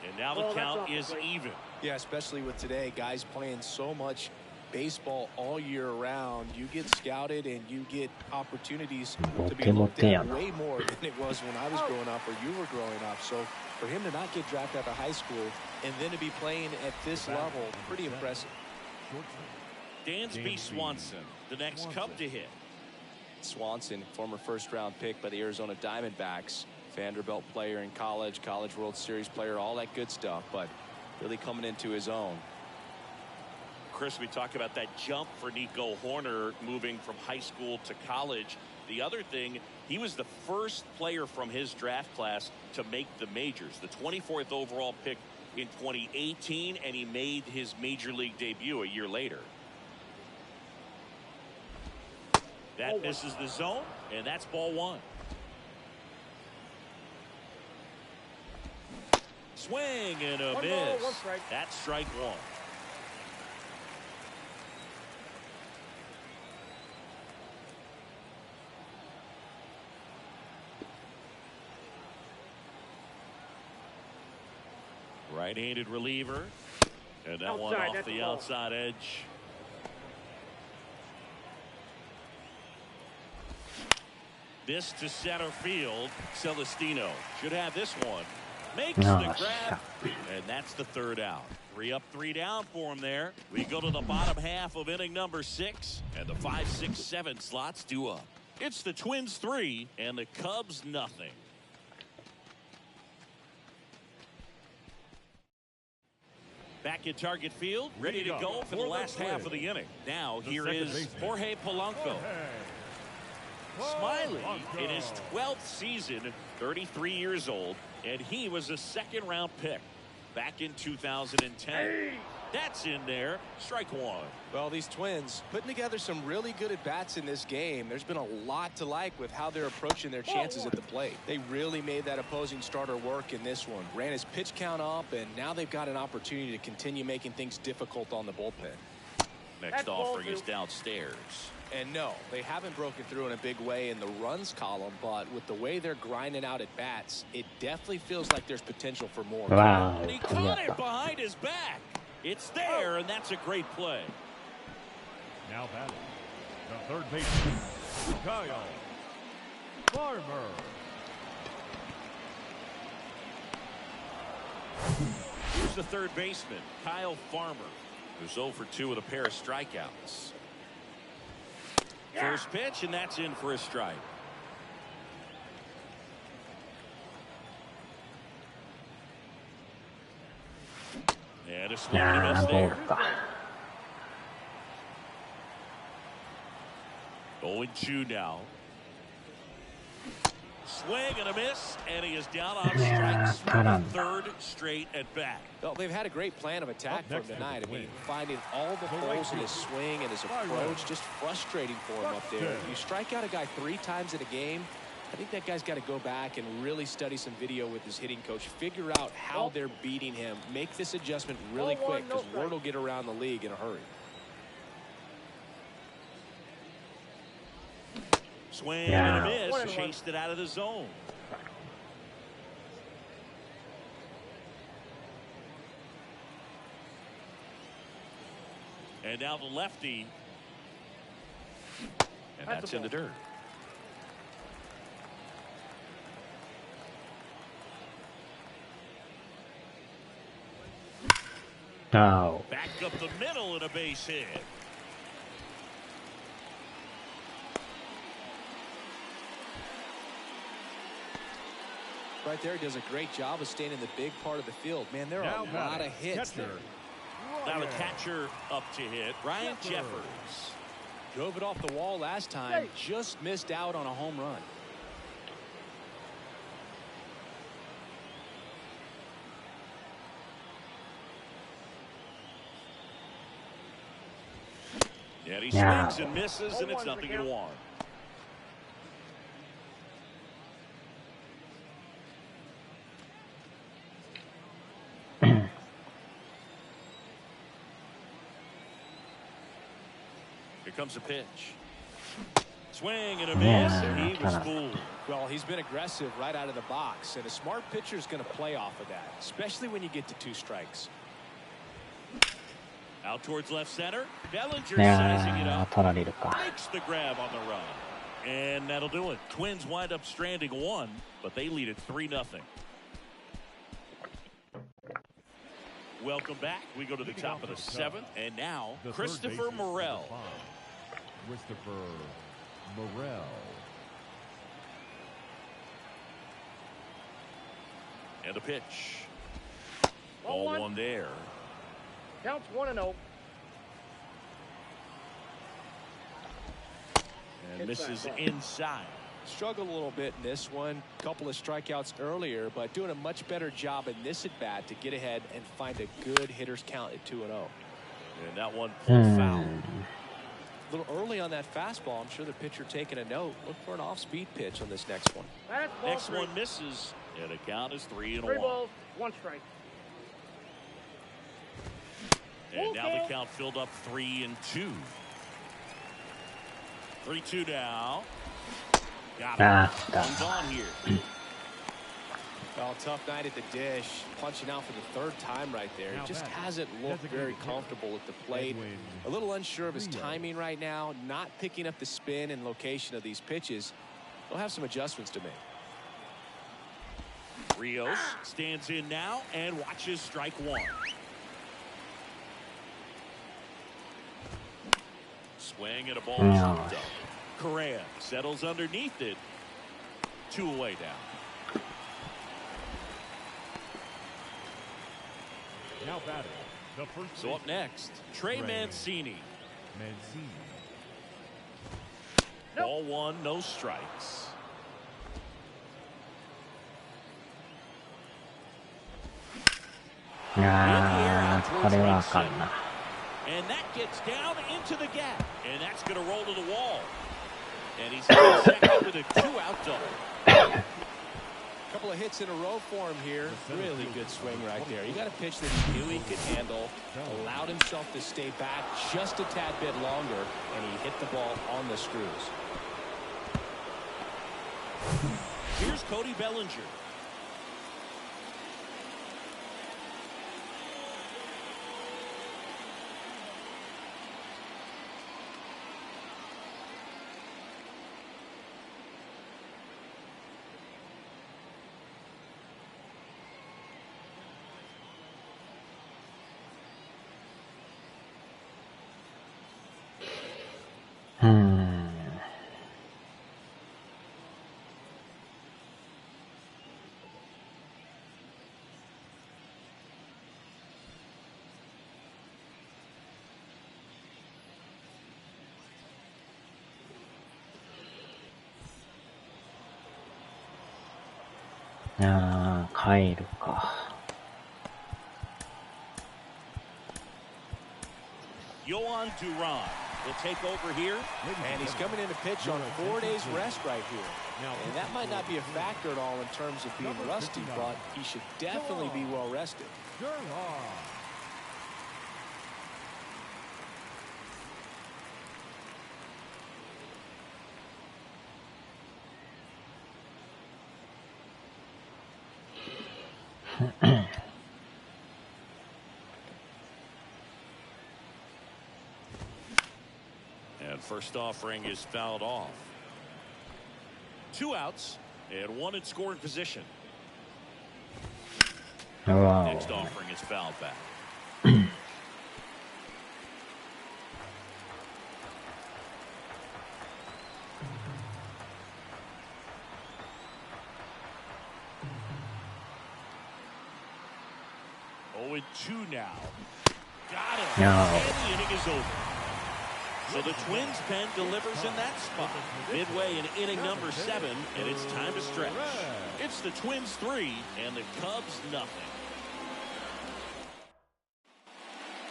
And now the count is even. Yeah, especially with today, guys playing so much baseball all year round. You get scouted and you get opportunities to be looked at way more than it was when I was growing up or you were growing up. So for him to not get drafted out of high school and then to be playing at this level, pretty impressive. Dansby Swanson, the next Cub to hit. Swanson, former first-round pick by the Arizona Diamondbacks. Vanderbilt player in college, College World Series player, all that good stuff, but really coming into his own. Chris, we talk about that jump for Nico Horner moving from high school to college. The other thing, he was the first player from his draft class to make the majors, the 24th overall pick in 2018, and he made his major league debut a year later. That misses the zone, and that's ball 1. Swing and a miss. That's strike 1. Right-handed reliever, and that one off the outside edge. This to center field. Celestino should have this one. Makes the grab, and that's the 3rd out. 3 up, 3 down for him there. We go to the bottom half of inning number 6, and the 5, 6, 7 slots due up. It's the Twins 3 and the Cubs nothing. Back at Target Field, ready to go for the last half of the inning. Now here is Jorge Polanco. Smiley in his 12th season, 33 years old, and he was a 2nd-round pick back in 2010. That's in there. Strike 1. Well, these Twins putting together some really good at-bats in this game. There's been a lot to like with how they're approaching their chances at the plate. They really made that opposing starter work in this one. Ran his pitch count up, and now they've got an opportunity to continue making things difficult on the bullpen. Next offering is downstairs. And no, they haven't broken through in a big way in the runs column, but with the way they're grinding out at bats, it definitely feels like there's potential for more. Wow. And he caught it behind his back. It's there, and that's a great play. Now batting, the 3rd baseman, Kyle Farmer. Here's the 3rd baseman, Kyle Farmer, who's 0 for 2 with a pair of strikeouts. First pitch, and that's in for a strike. And a swing and a miss there. 0-2 now. Swing and a miss, and he is down on strikes for the third straight at bat. Well, they've had a great plan of attack for him tonight. I mean, finding all the holes in his swing and his approach, just frustrating for him up there. You strike out a guy 3 times in a game, I think that guy's got to go back and really study some video with his hitting coach, figure out how they're beating him, make this adjustment really quick, because word will get around the league in a hurry. Swing and a miss, chased it out of the zone. And now the lefty. And that's in the dirt. Oh. Back up the middle and a base hit. Right there, he does a great job of staying in the big part of the field. Man, there are a lot of hits there. Now the catcher up to hit, Ryan Jeffers. Drove it off the wall last time, just missed out on a home run. And he swings and misses, and it's 0-1. Here comes a pitch. Swing and a miss, and he was fooled. Well, he's been aggressive right out of the box, and a smart pitcher is going to play off of that, especially when you get to 2 strikes. Out towards left center. Bellinger sizing it up. 取られるか。 Makes the grab on the run. And that'll do it. Twins wind up stranding 1, but they lead it 3-0. Welcome back. We go to the top of the 7th, and now Christopher Morel. Christopher Morel. And a pitch. Ball 1 there. Counts 1-0. And misses inside. Struggled a little bit in this one. Couple of strikeouts earlier, but doing a much better job in this at bat to get ahead and find a good hitter's count at 2-0. And that one pulled foul. A little early on that fastball. I'm sure the pitcher taking a note. Look for an off-speed pitch on this next one. Next one misses, and the count is 3-1. 3 balls, 1 strike. And now the count filled up 3-2. 3-2 now. Got it. He's on here. Well, tough night at the dish. Punching out for the 3rd time right there. He just hasn't looked very comfortable at the plate. A little unsure of his timing right now. Not picking up the spin and location of these pitches. He'll have some adjustments to make. Rios stands in now and watches strike 1. Swing and a ball chopped up. Correa settles underneath it. 2 away now. Now batting, the first. So up next, Trey Mancini. Ball 1, no strikes.これはあかんな。 And that gets down into the gap. And that's going to roll to the wall. And he's got second with a 2-out double. Couple of hits in a row for him here. Really good swing right there. You got a pitch that he knew he could handle. Allowed himself to stay back just a tad bit longer. And he hit the ball on the screws. Here's Cody Bellinger. あー、帰るか。Yohan Duran will take over here. And he's coming in to pitch on 4 days rest right here. And that might not be a factor at all in terms of being rusty, but he should definitely be well rested. And first offering is fouled off. 2 outs and 1 in scoring position. うわ Next offering is fouled back. Oh, and 2 now. Got him. No. And the inning is over. So the Twins pen delivers in that spot. Midway in inning number 7, and it's time to stretch. It's the Twins 3 and the Cubs nothing.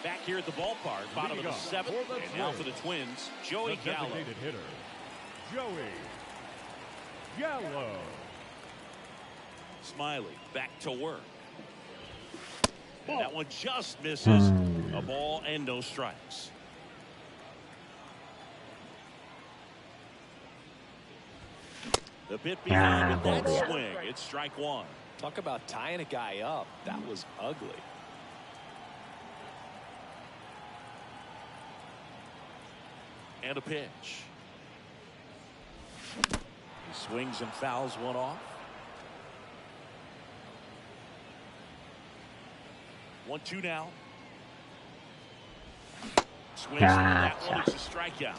Back here at the ballpark, bottom of the 7th, and now for the Twins, Joey Gallo. Designated hitter, Joey Gallo. Smiley back to work. And that one just misses. A ball and no strikes. The bit behind with that swing. It's strike 1. Talk about tying a guy up. That was ugly. And a pitch. He swings and fouls one off. 1-2 now. Swings that one. It's a strikeout.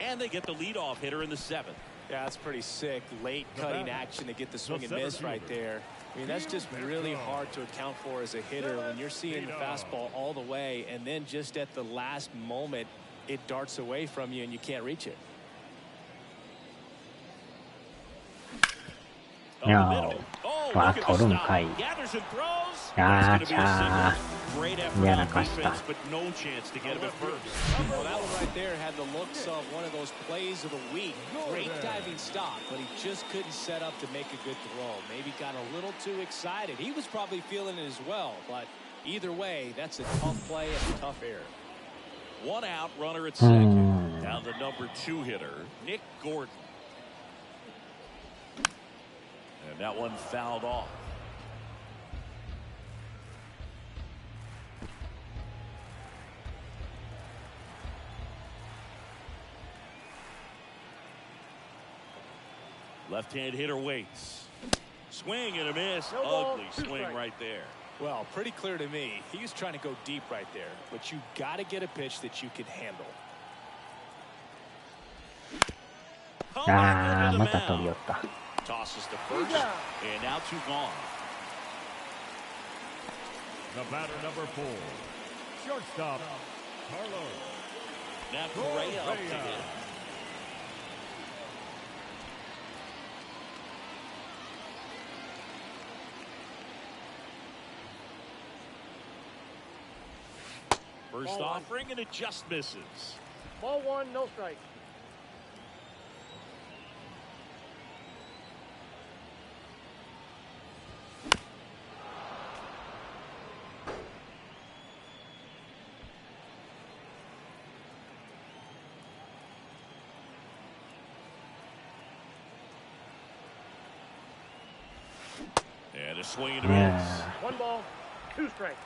And they get the leadoff hitter in the 7th. Yeah, that's pretty sick. Late cutting action to get the swing and miss right there. I mean, that's just really hard to account for as a hitter when you're seeing the fastball all the way, and then just at the last moment, it darts away from you and you can't reach it. No. わ、取るんかい。あーちゃー。やらかした。But no chance to get him at first. Well, that one right there had the looks of one of those plays of the week. Great diving stop, but he just couldn't set up to make a good throw. Maybe got a little too excited. He was probably feeling it as well, but either way, that's a tough play and a tough error. 1 out, runner at second. Now the number 2 hitter, Nick Gordon. And that one fouled off. Left-hand hitter waits. Swing and a miss. Ugly swing right there. Well, pretty clear to me. He was trying to go deep right there, but you got to get a pitch that you can handle. あー、また飛び寄った。 Tosses to first, and now 2 gone. The batter number 4, shortstop, Carlos. Now Correa up to hit. First offering, and it just misses. Ball 1, no strike. And a swing and a miss. 1 ball, 2 strikes.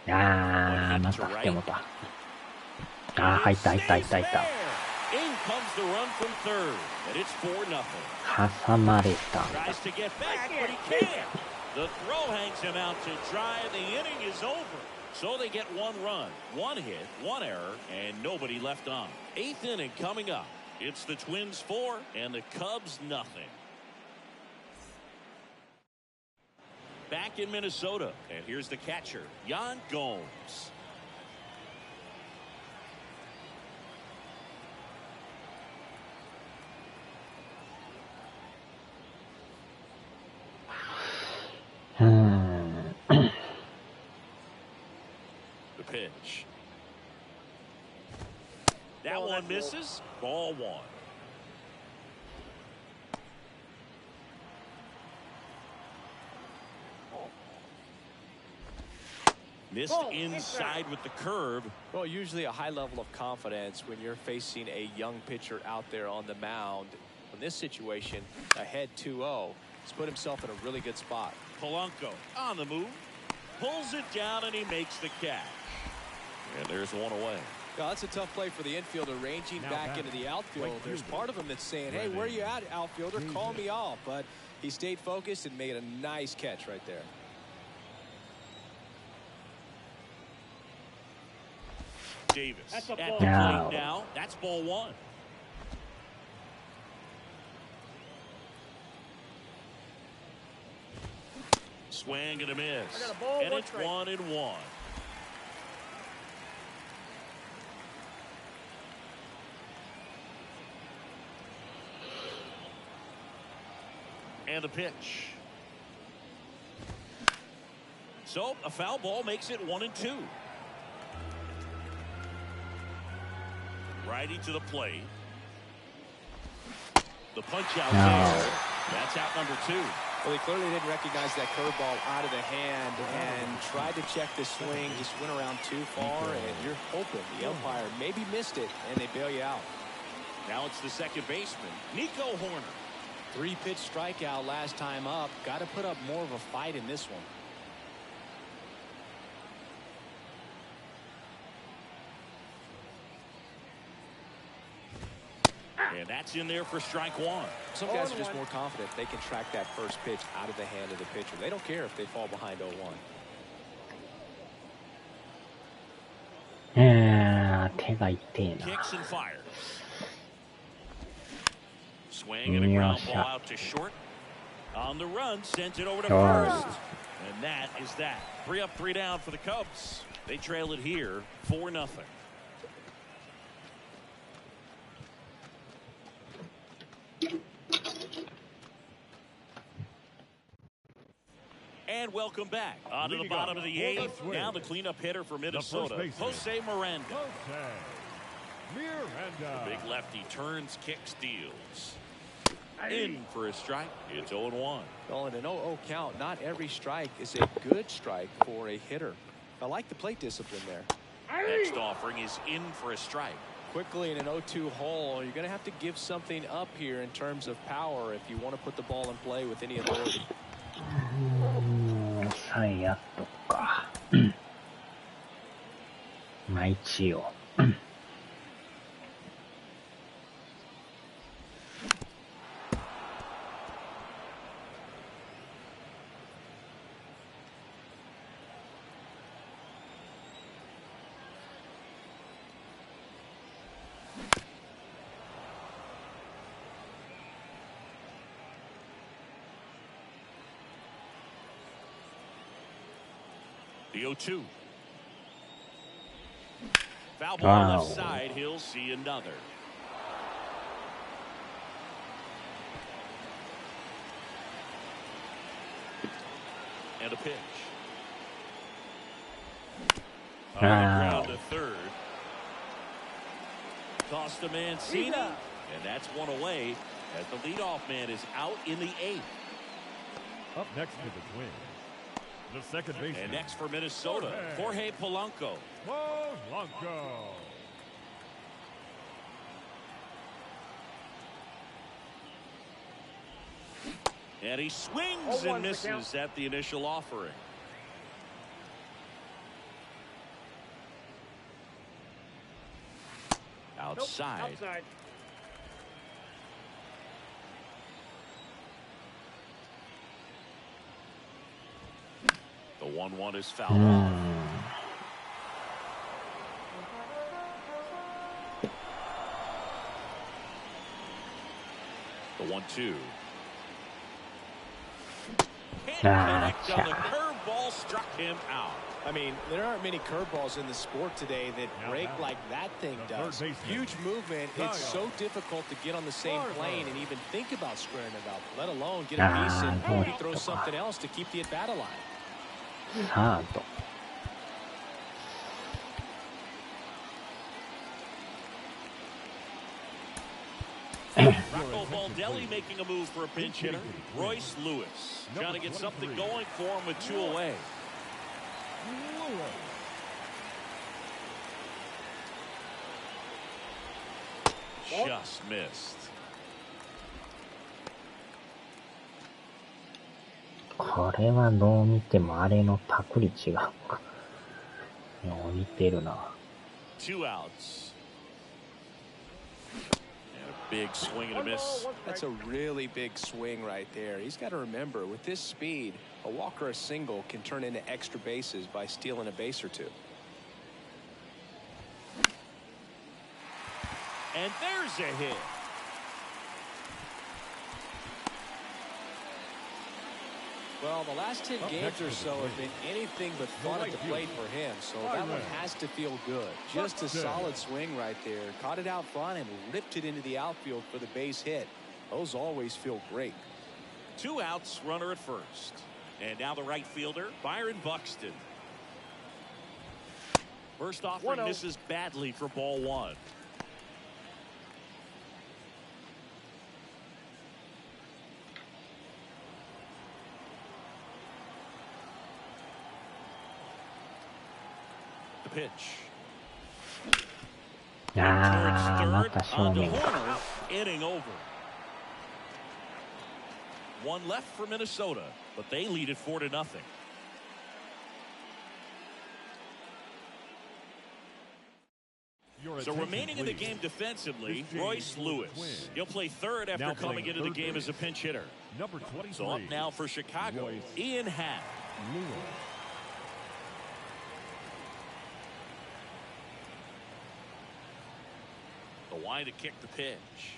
あー、また来てもた。あー、入った。In comes the run from third, and it's 4-0. 挟まれた。 Tries to get back, but he can't. The throw hangs him out to dry, and the inning is over. So they get 1 run, 1 hit, 1 error, and nobody left on. 8th inning coming up. It's the Twins 4 and the Cubs nothing. Back in Minnesota, and here's the catcher, Yan Gomes. That one misses. Ball one. Missed inside with the curve. Well, usually a high level of confidence when you're facing a young pitcher out there on the mound. In this situation, ahead 2-0. He's put himself in a really good spot. Polanco on the move. Pulls it down and he makes the catch. And there's one away. Well, that's a tough play for the infielder, ranging back into the outfield. There's part of him that's saying, hey, where you at, outfielder? Call me off. But he stayed focused and made a nice catch right there. Davis at the plate now. That's ball one. Swing and a miss. And it's 1-1. And a pitch. So a foul ball makes it 1-2. Righty to the plate. The punch out there. That's out number 2. Well, he clearly didn't recognize that curveball out of the hand and tried to check the swing, just went around too far, and you're hoping the umpire maybe missed it, and they bail you out. Now it's the second baseman, Nico Horner. 3-pitch strikeout last time up. Got to put up more of a fight in this one. And that's in there for strike one. Some guys are just more confident they can track that first pitch out of the hand of the pitcher. They don't care if they fall behind 0-1. Kicks and fires. Swing and a ground ball out to short. On the run, sends it over to first. And that is that. 3 up, 3 down for the Cubs. They trail it here 4-0. And welcome back. On to the bottom of the 8th. Now the cleanup hitter for Minnesota, Jose Miranda. The big lefty turns, kicks, deals. In for a strike. It's 0-1. Well, in an 0-0 count, not every strike is a good strike for a hitter. I like the plate discipline there. Next offering is in for a strike. Quickly in an 0-2 hole, you're going to have to give something up here in terms of power if you want to put the ball in play with any authority. さえやっとくか。まあ一応。The 0-2. Foul ball on the left side. He'll see another. And a pitch. On the ground to third. Costa Mancini. And that's one away as the leadoff man is out in the 8th. Up next to the Twins, the second baseman. And next for Minnesota, Jorge Polanco. Polanco. And he swings and misses at the initial offering. Outside. Nope, outside. The 1-1 is fouled off. The 1-2. Can't connect on the curveball, struck him out. I mean, there aren't many curveballs in the sport today that break like that thing does. Huge movement. It's so difficult to get on the same plane and even think about squaring it up, let alone get a piece and maybe throw something else to keep the at-bat alive. サード。Rocco Baldelli making a move for a pinch hitter. Royce Lewis trying to get something going for him with 2 away. Just missed. これはどう見てもあれのパクリ違うか。似てるな。2 outs. And a big swing and a miss. That's a really big swing right there. He's got to remember, with this speed, a walk or a single can turn into extra bases by stealing a base or 2. And there's a hit. Well, the last 10 games or so have been anything but fun at the plate for him, so that one has to feel good. Just a solid swing right there. Caught it out front and ripped it into the outfield for the base hit. Those always feel great. 2 outs, runner at first. And now the right fielder, Byron Buxton. First offering misses badly for ball 1. Pitch. また正面か。 Inning over. 1 left for Minnesota, but they lead it 4-0. So remaining in the game defensively, Royce Lewis. He'll play third after coming into the game as a pinch hitter. So up now for Chicago, Ian Happ. The wide to kick the pitch.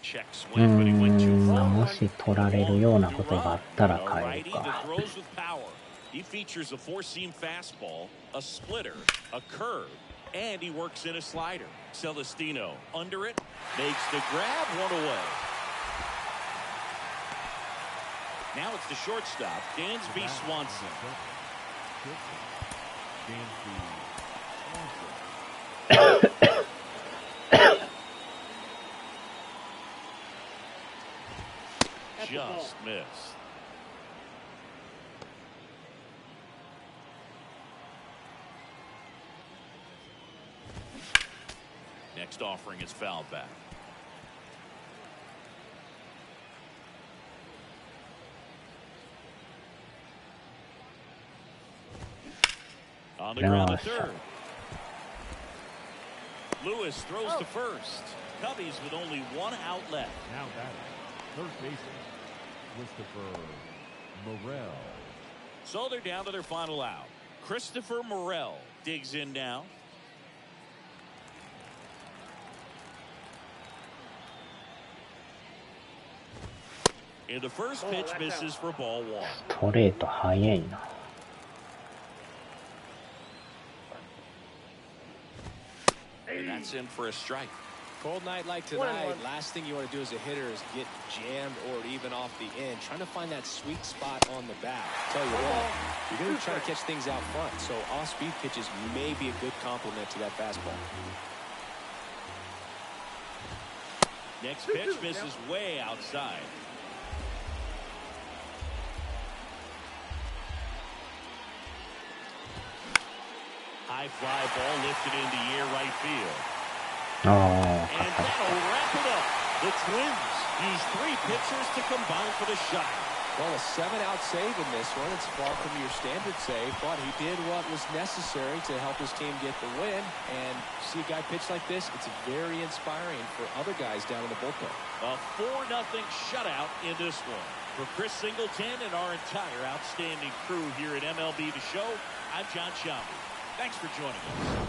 Check swing, but he went too far. もし取られるようなことがあったら変えるか。 He features a 4-seam fastball, a splitter, a curve, and he works in a slider. Celestino under it, makes the grab, 1 away. Now it's the shortstop, Dansby Swanson. Just missed. Next offering is fouled back. On the ground to third. Lewis throws to first. Cubbies with only 1 out left. Now batting, third baseman, Christopher Morel. So they're down to their final out. Christopher Morel digs in now. And the first pitch misses for ball 1. ストレート速いな。 And that's in for a strike. Cold night like tonight, last thing you want to do as a hitter is get jammed or even off the end. Trying to find that sweet spot on the bat. Tell you what, you're going to try to catch things out front, so off-speed pitches may be a good complement to that fastball. Next pitch misses way outside. High fly ball lifted into air right field. And that'll wrap it up. The Twins use 3 pitchers to combine for the shot. Well, a 7-out save in this one. It's far from your standard save, but he did what was necessary to help his team get the win. And see a guy pitch like this, it's very inspiring for other guys down in the bullpen. A 4-0 shutout in this one. For Chris Singleton and our entire outstanding crew here at MLB The Show, I'm John Shelby. Thanks for joining us.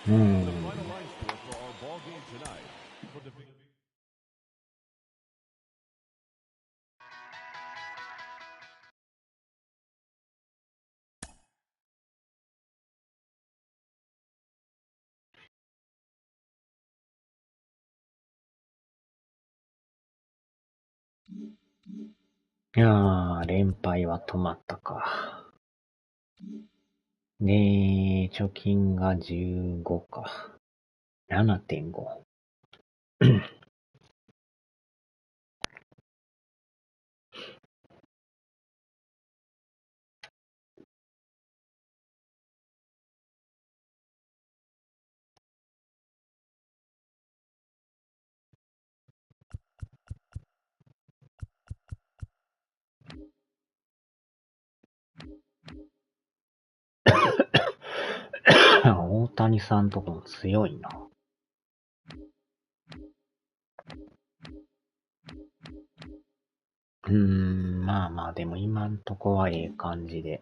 うん。いやー、連敗は止まったか。で、貯金が15か。7.5。大谷さんとかも強いな。まあまあ、でも今んとこはええ感じで。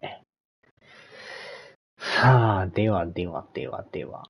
さあ、では。